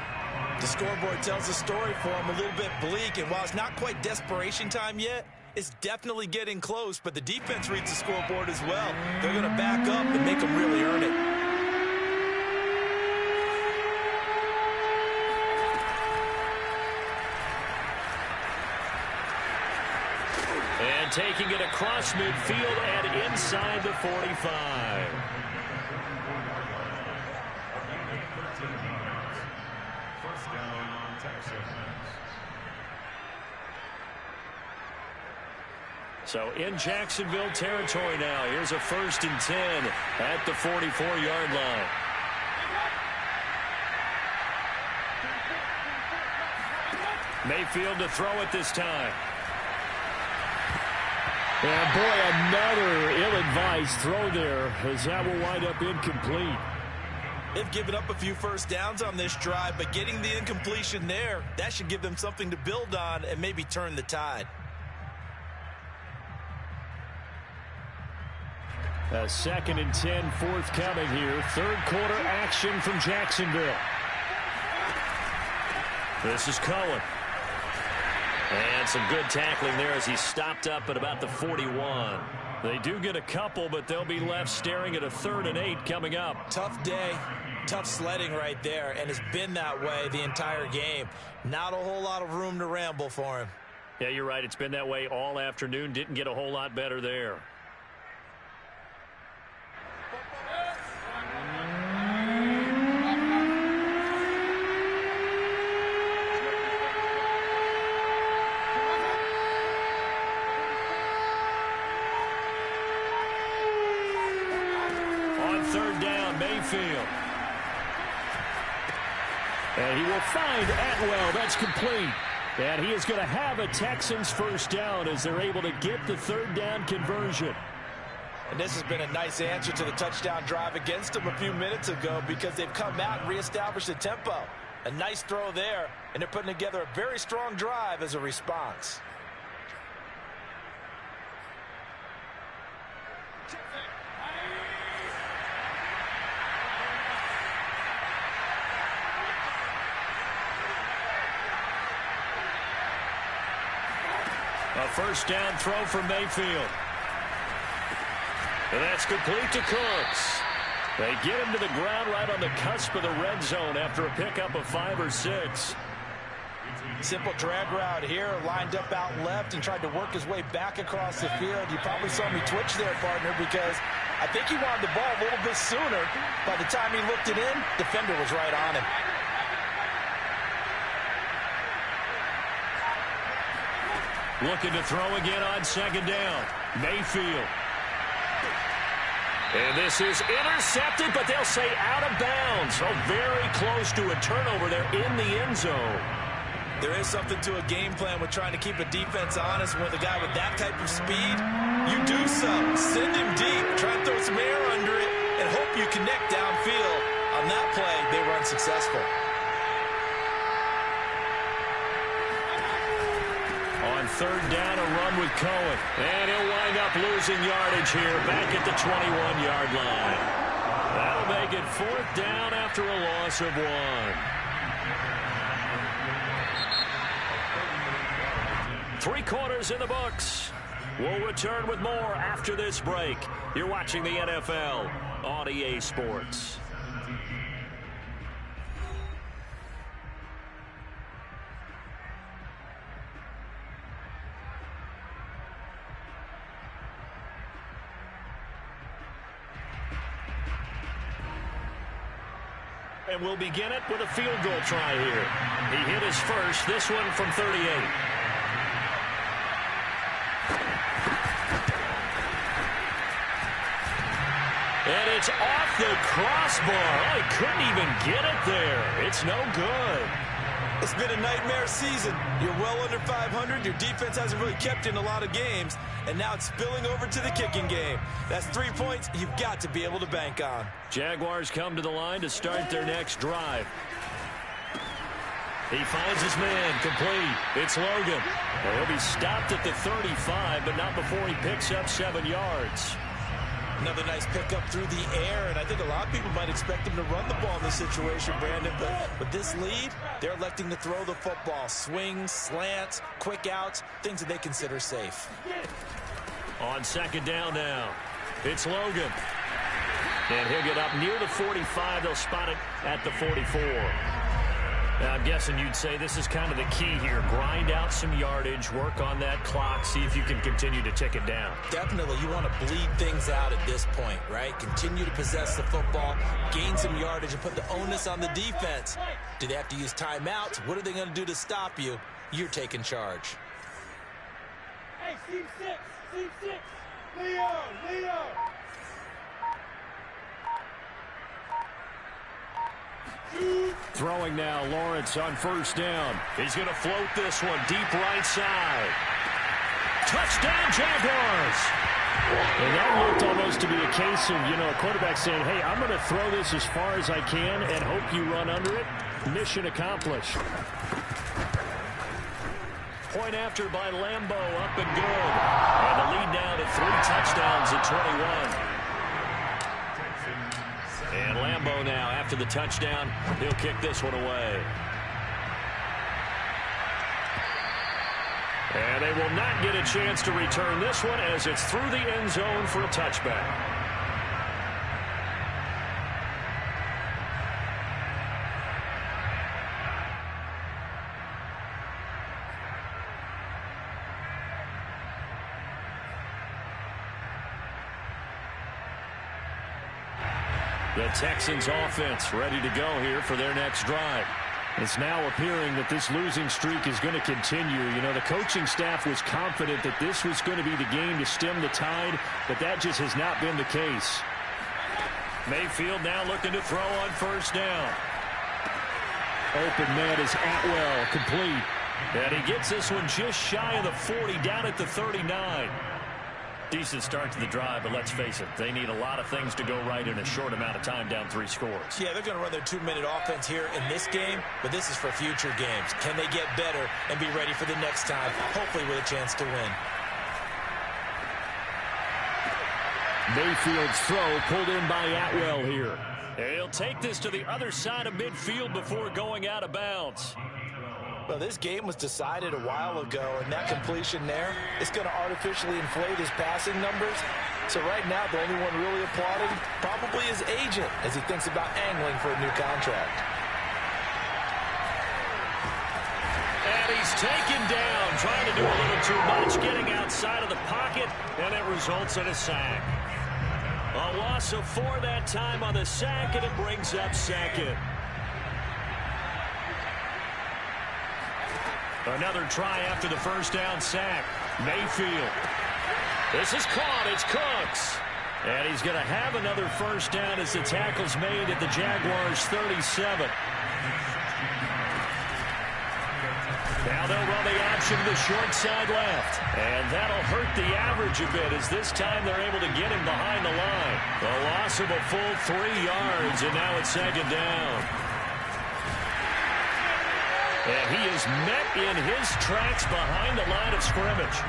The scoreboard tells the story for them, a little bit bleak, and while it's not quite desperation time yet, it's definitely getting close, but the defense reads the scoreboard as well. They're going to back up and make them really earn it. And taking it across midfield and inside the 45. First down, Texans. So in Jacksonville territory now. Here's a 1st and 10 at the 44-yard line. Mayfield to throw it this time. And boy, another ill-advised throw there as that will wind up incomplete. They've given up a few first downs on this drive, but getting the incompletion there, that should give them something to build on and maybe turn the tide. A 2nd and 10 forthcoming here. Third quarter action from Jacksonville. This is Cohen. And some good tackling there as he stopped up at about the 41. They do get a couple, but they'll be left staring at a 3rd and 8 coming up. Tough day, tough sledding right there, and it's been that way the entire game. Not a whole lot of room to ramble for him. Yeah, you're right. It's been that way all afternoon. Didn't get a whole lot better there. Mayfield. And he will find Atwell. That's complete. And he is going to have a Texans first down as they're able to get the 3rd down conversion. And this has been a nice answer to the touchdown drive against them a few minutes ago because they've come out and reestablished the tempo. A nice throw there, and they're putting together a very strong drive as a response. A first down throw for Mayfield. And that's complete to Cooks. They get him to the ground right on the cusp of the red zone after a pickup of 5 or 6. Simple drag route here, lined up out left and tried to work his way back across the field. You probably saw me twitch there, partner, because I think he wanted the ball a little bit sooner. By the time he looked it in, defender was right on him. Looking to throw again on second down. Mayfield. And this is intercepted, but they'll say out of bounds. So very close to a turnover there in the end zone. There is something to a game plan with trying to keep a defense honest. With a guy with that type of speed, you do so. Send him deep, try to throw some air under it, and hope you connect downfield. On that play, they run successful. On third down, a run with Cohen. And he'll wind up losing yardage here back at the 21-yard line. That'll make it fourth down after a loss of 1. 3 quarters in the books. We'll return with more after this break. You're watching the NFL on EA Sports. And we'll begin it with a field goal try here. He hit his first, this one from 38. And it's off the crossbar. Oh, he couldn't even get it there. It's no good. It's been a nightmare season. You're well under 500. Your defense hasn't really kept in a lot of games. And now it's spilling over to the kicking game. That's 3 points you've got to be able to bank on. Jaguars come to the line to start their next drive. He finds his man, complete. It's Logan. Well, he'll be stopped at the 35, but not before he picks up 7 yards. Another nice pickup through the air, and I think a lot of people might expect him to run the ball in this situation, Brandon, but with this lead, they're electing to throw the football. Swings, slants, quick outs, things that they consider safe. On second down now, it's Logan. And he'll get up near the 45. They'll spot it at the 44. Now, I'm guessing you'd say this is kind of the key here. Grind out some yardage, work on that clock, see if you can continue to tick it down. Definitely. You want to bleed things out at this point, right? Continue to possess the football, gain some yardage, and put the onus on the defense. Do they have to use timeouts? What are they going to do to stop you? You're taking charge. Hey, C6, Leo. Throwing now, Lawrence on first down. He's going to float this one deep right side. Touchdown, Jaguars! And that looked almost to be a case of, a quarterback saying, hey, I'm going to throw this as far as I can and hope you run under it. Mission accomplished. Point after by Lambo, up and good. And the lead now to 3 touchdowns at 21. And Lambo now, after the touchdown, he'll kick this one away. And they will not get a chance to return this one as it's through the end zone for a touchback. The Texans offense ready to go here for their next drive. It's now appearing that this losing streak is going to continue. The coaching staff was confident that this was going to be the game to stem the tide, but that just has not been the case. Mayfield now looking to throw on first down. Open man is Atwell, complete. And he gets this one just shy of the 40, down at the 39. Decent start to the drive, but let's face it, they need a lot of things to go right in a short amount of time, down 3 scores. Yeah, they're going to run their 2-minute offense here in this game, but this is for future games. Can they get better and be ready for the next time, hopefully with a chance to win? Mayfield's throw pulled in by Atwell here. He'll take this to the other side of midfield before going out of bounds. Well, this game was decided a while ago, and that completion there is going to artificially inflate his passing numbers. So right now, the only one really applauding probably his agent as he thinks about angling for a new contract. And he's taken down, trying to do a little too much, getting outside of the pocket, and it results in a sack. A loss of 4 that time on the sack, and it brings up second. Another try after the first down sack. Mayfield. This is caught. It's Cooks. And he's going to have another first down as the tackle's made at the Jaguars' 37. the option to the short side left. And that'll hurt the average a bit as this time they're able to get him behind the line. The loss of a full 3 yards, and now it's second down. And he is met in his tracks behind the line of scrimmage.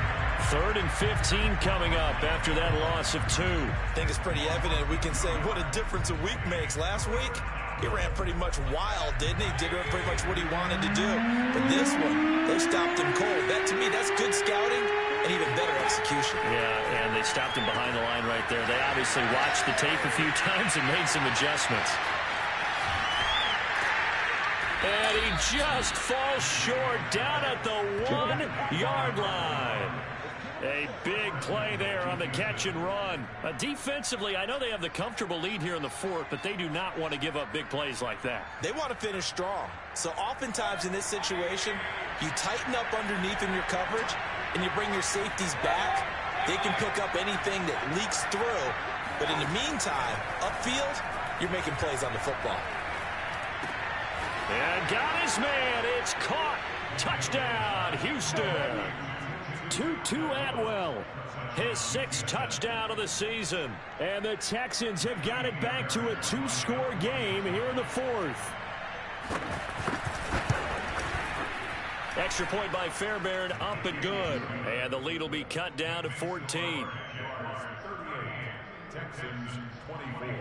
3rd and 15 coming up after that loss of 2. I think it's pretty evident. We can say what a difference a week makes. Last week, he ran pretty much wild, didn't he? Did pretty much what he wanted to do. But this one, they stopped him cold. That, to me, that's good scouting and even better execution. Yeah, and they stopped him behind the line right there. They obviously watched the tape a few times and made some adjustments. And he just falls short down at the 1-yard line. A big play there on the catch and run. Defensively, I know they have the comfortable lead here in the 4th, but they do not want to give up big plays like that. They want to finish strong. So oftentimes in this situation, you tighten up underneath in your coverage, and you bring your safeties back. They can pick up anything that leaks through. But in the meantime, upfield, you're making plays on the football. And got his man. It's caught. Touchdown, Houston. Tutu Atwell, his 6th touchdown of the season. And the Texans have got it back to a 2-score game here in the 4th. Extra point by Fairbairn, up and good. And the lead will be cut down to 14. 38, Texans 24.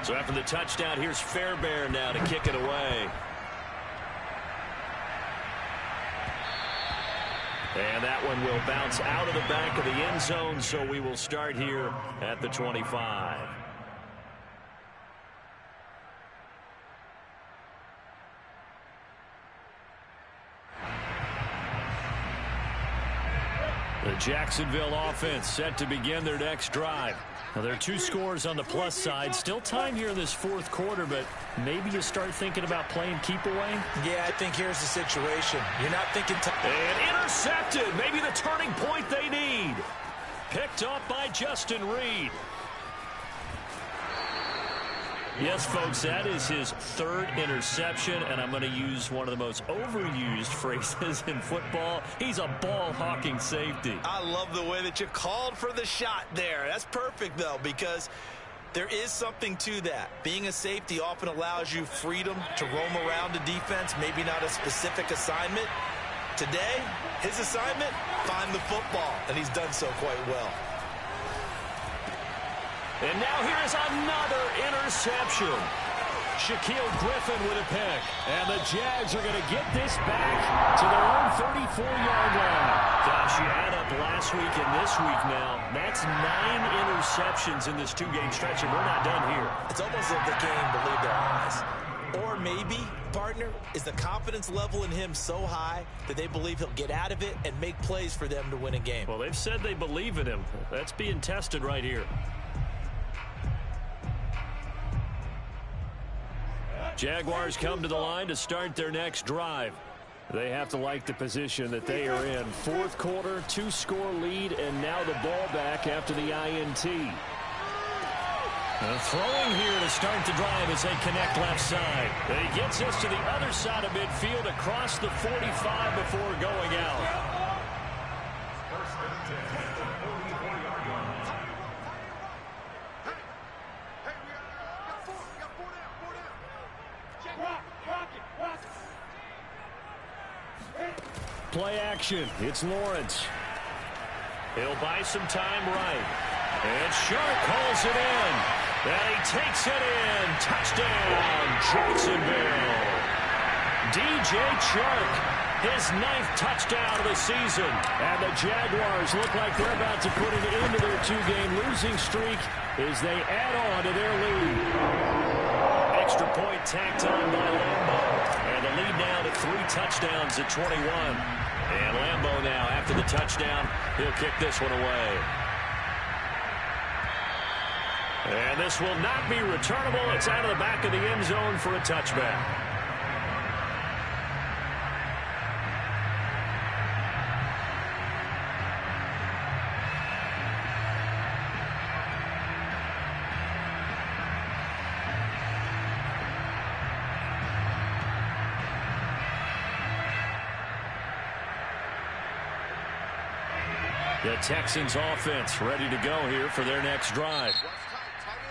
So after the touchdown, here's Fairbairn now to kick it away. And that one will bounce out of the back of the end zone, so we will start here at the 25. The Jacksonville offense set to begin their next drive. Now, there are 2 scores on the plus side. Still time here in this 4th quarter, but maybe you start thinking about playing keep away? Yeah, I think here's the situation. You're not thinking... And intercepted. Maybe the turning point they need. Picked up by Justin Reed. Yes, folks, that is his 3rd interception, and I'm going to use one of the most overused phrases in football. He's a ball-hawking safety. I love the way that you called for the shot there. That's perfect, though, because there is something to that. Being a safety often allows you freedom to roam around the defense, maybe not a specific assignment. Today, his assignment, find the football, and he's done so quite well. And now here's another interception. Shaquille Griffin with a pick. And the Jags are going to get this back to their own 34-yard line. Gosh, you add up last week and this week now. That's 9 interceptions in this 2-game stretch, and we're not done here. It's almost like they can't even believe their eyes. Or maybe, partner, is the confidence level in him so high that they believe he'll get out of it and make plays for them to win a game. Well, they've said they believe in him. That's being tested right here. Jaguars come to the line to start their next drive. They have to like the position that they are in. 4th quarter, 2-score lead, and now the ball back after the INT. Throwing here to start the drive as they connect left side. He gets us to the other side of midfield across the 45 before going out. Play action. It's Lawrence. He'll buy some time right. And Shark calls it in. And he takes it in. Touchdown, Jacksonville. DJ Chark, his 9th touchdown of the season. And the Jaguars look like they're about to put an end to their 2-game losing streak as they add on to their lead. Extra point tacked on by Lambeau. And the lead now to 3 touchdowns at 21. And Lambeau now, after the touchdown, he'll kick this one away. And this will not be returnable. It's out of the back of the end zone for a touchback. The Texans offense ready to go here for their next drive.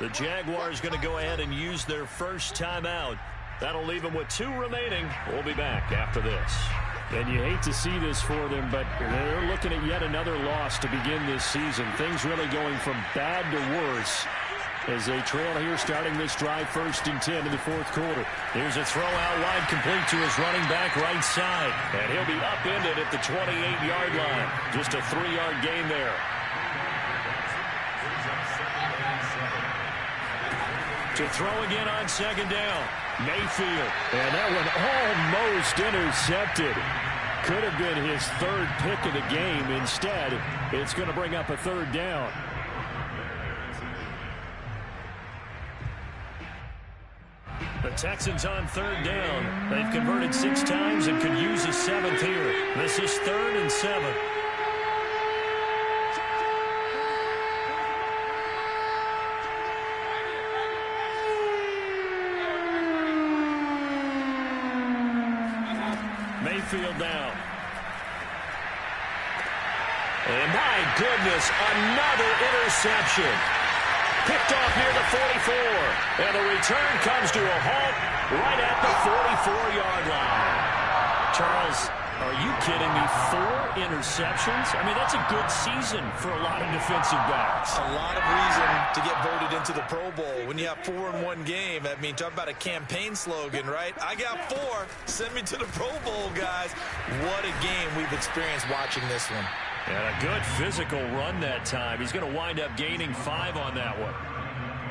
The Jaguars going to go ahead and use their first timeout. That'll leave them with 2 remaining. We'll be back after this. And you hate to see this for them, but they're looking at yet another loss to begin this season. Things really going from bad to worse as they trail here starting this drive 1st and 10 in the 4th quarter. Here's a throw out wide complete to his running back right side. And he'll be upended at the 28-yard line. Just a 3-yard gain there. To throw again on 2nd down. Mayfield. And that one almost intercepted. Could have been his 3rd pick of the game. Instead, it's going to bring up a 3rd down. The Texans on 3rd down. They've converted 6 times and could use a 7th here. This is 3rd and 7. Mayfield down. And my goodness, another interception. Picked off near the 44. And the return comes to a halt right at the 44-yard line. Charles, are you kidding me? 4 interceptions? I mean, that's a good season for a lot of defensive backs. A lot of reason to get voted into the Pro Bowl. When you have 4 in one game, I mean, talk about a campaign slogan, right? I got 4. Send me to the Pro Bowl, guys. What a game we've experienced watching this one. And a good physical run that time. He's going to wind up gaining 5 on that one.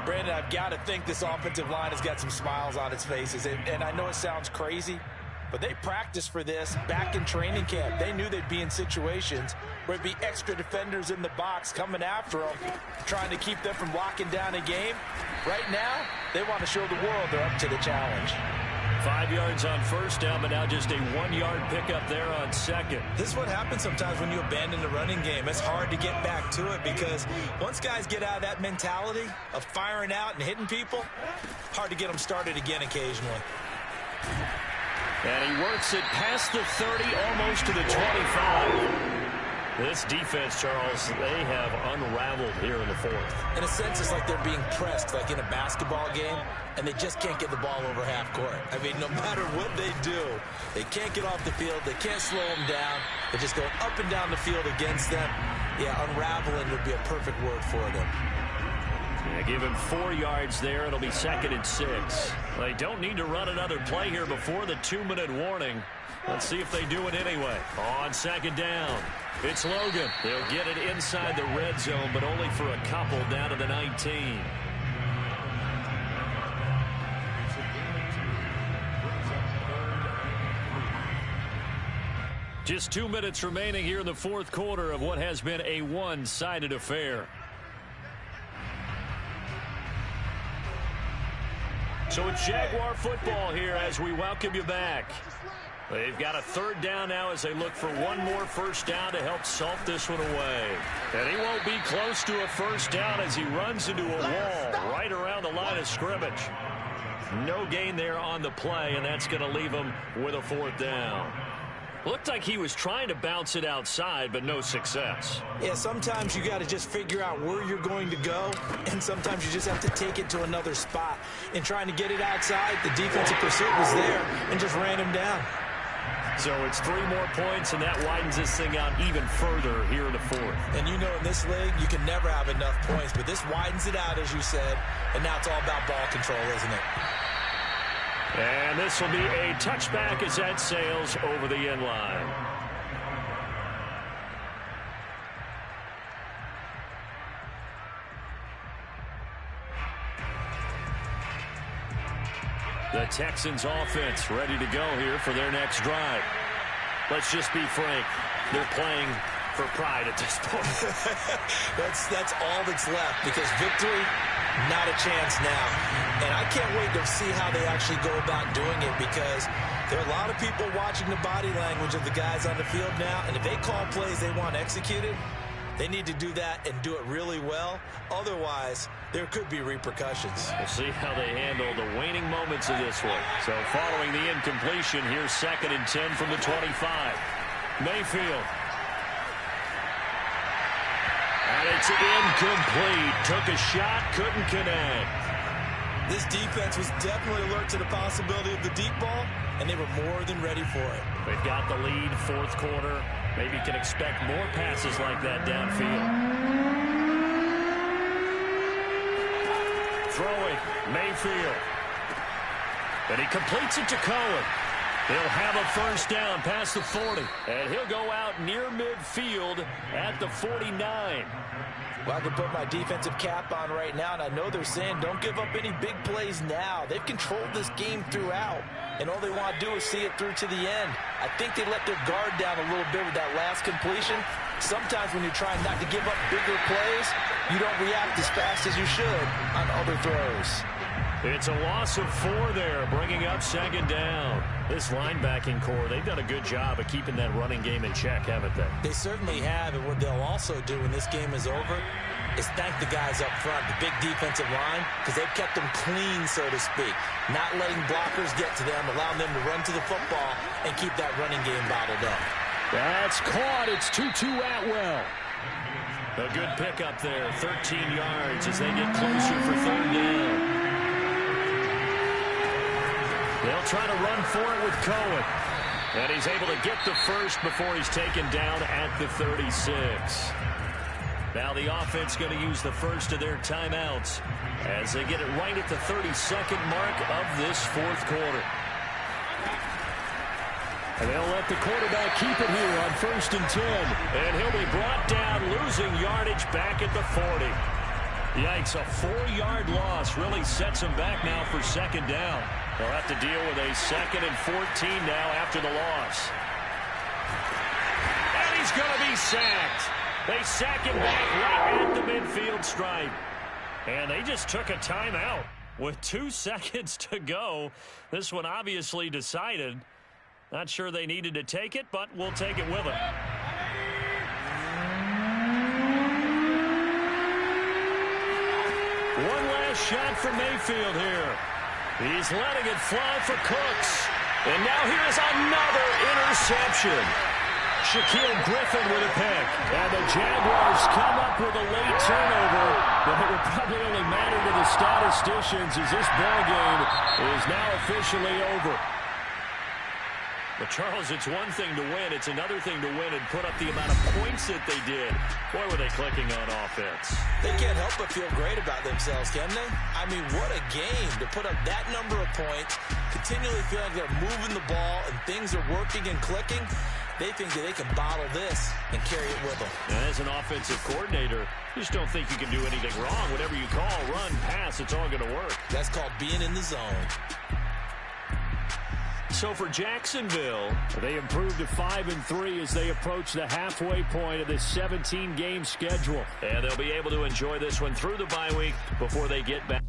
Brandon, I've got to think this offensive line has got some smiles on its faces. And I know it sounds crazy, but they practiced for this back in training camp. They knew they'd be in situations where it'd be extra defenders in the box coming after them, trying to keep them from locking down a game. Right now, they want to show the world they're up to the challenge. 5 yards on 1st down, but now just a 1-yard pickup there on 2nd. This is what happens sometimes when you abandon the running game. It's hard to get back to it because once guys get out of that mentality of firing out and hitting people, hard to get them started again occasionally. And he works it past the 30, almost to the 25. This defense, Charles, they have unraveled here in the 4th. In a sense, it's like they're being pressed, like in a basketball game, and they just can't get the ball over half court. I mean, no matter what they do, they can't get off the field. They can't slow them down. They're just going up and down the field against them. Yeah, unraveling would be a perfect word for them. Yeah, give him 4 yards there. It'll be 2nd and 6. They don't need to run another play here before the 2-minute warning. Let's see if they do it anyway. On 2nd down, it's Logan. They'll get it inside the red zone, but only for a couple down to the 19. Just 2 minutes remaining here in the 4th quarter of what has been a one-sided affair. So it's Jaguar football here as we welcome you back. They've got a 3rd down now as they look for one more 1st down to help salt this one away. And he won't be close to a 1st down as he runs into a wall right around the line of scrimmage. No gain there on the play, and that's going to leave him with a 4th down. Looked like he was trying to bounce it outside, but no success. Yeah, sometimes you got to just figure out where you're going to go, and sometimes you just have to take it to another spot. In trying to get it outside, the defensive pursuit was there and just ran him down. So it's 3 more points, and that widens this thing out even further here in the 4th. And you know in this league, you can never have enough points, but this widens it out, as you said, and now it's all about ball control, isn't it? And this will be a touchback as that sails over the end line. The Texans offense ready to go here for their next drive. Let's just be frank. They're playing for pride at this point. That's all that's left because victory, not a chance now. And I can't wait to see how they actually go about doing it because there are a lot of people watching the body language of the guys on the field now. And if they call plays they want executed, they need to do that and do it really well. Otherwise, there could be repercussions. We'll see how they handle the waning moments of this one. So following the incompletion, here's 2nd and 10 from the 25. Mayfield. And it's incomplete. Took a shot, couldn't connect. This defense was definitely alert to the possibility of the deep ball, and they were more than ready for it. They've got the lead, fourth quarter. Maybe can expect more passes like that downfield. Throwing, Mayfield. And he completes it to Cohen. He'll have a first down past the 40. And he'll go out near midfield at the 49. Well, I can put my defensive cap on right now, and I know they're saying don't give up any big plays now. They've controlled this game throughout, and all they want to do is see it through to the end. I think they let their guard down a little bit with that last completion. Sometimes when you're trying not to give up bigger plays, you don't react as fast as you should on other throws. It's a loss of 4 there, bringing up second down. This linebacking core, they've done a good job of keeping that running game in check, haven't they? They certainly have, and what they'll also do when this game is over is thank the guys up front, the big defensive line, because they've kept them clean, so to speak. Not letting blockers get to them, allowing them to run to the football and keep that running game bottled up. That's caught. It's 2-2 Atwell. A good pickup there, 13 yards as they get closer for third down. They'll try to run for it with Cohen. And he's able to get the first before he's taken down at the 36. Now the offense going to use the first of their timeouts as they get it right at the 32nd mark of this fourth quarter. And they'll let the quarterback keep it here on 1st and 10. And he'll be brought down, losing yardage back at the 40. Yikes, a 4-yard loss really sets him back now for second down. They'll have to deal with a 2nd and 14 now after the loss. And he's going to be sacked. They sack him back right at the midfield stripe. And they just took a timeout with 2 seconds to go. This one obviously decided. Not sure they needed to take it, but we'll take it with them. One last shot for Mayfield here. He's letting it fly for Cooks. And now here's another interception. Shaquille Griffin with a pick. And the Jaguars come up with a late turnover. But it would probably only matter to the statisticians as this ball game is now officially over. But, Charles, it's one thing to win. It's another thing to win and put up the amount of points that they did. Boy, were they clicking on offense. They can't help but feel great about themselves, can they? I mean, what a game to put up that number of points, continually feeling like they're moving the ball and things are working and clicking. They think that they can bottle this and carry it with them. And as an offensive coordinator, you just don't think you can do anything wrong. Whatever you call, run, pass, it's all going to work. That's called being in the zone. So for Jacksonville, they improved to 5-3 as they approach the halfway point of this 17-game schedule. And they'll be able to enjoy this one through the bye week before they get back.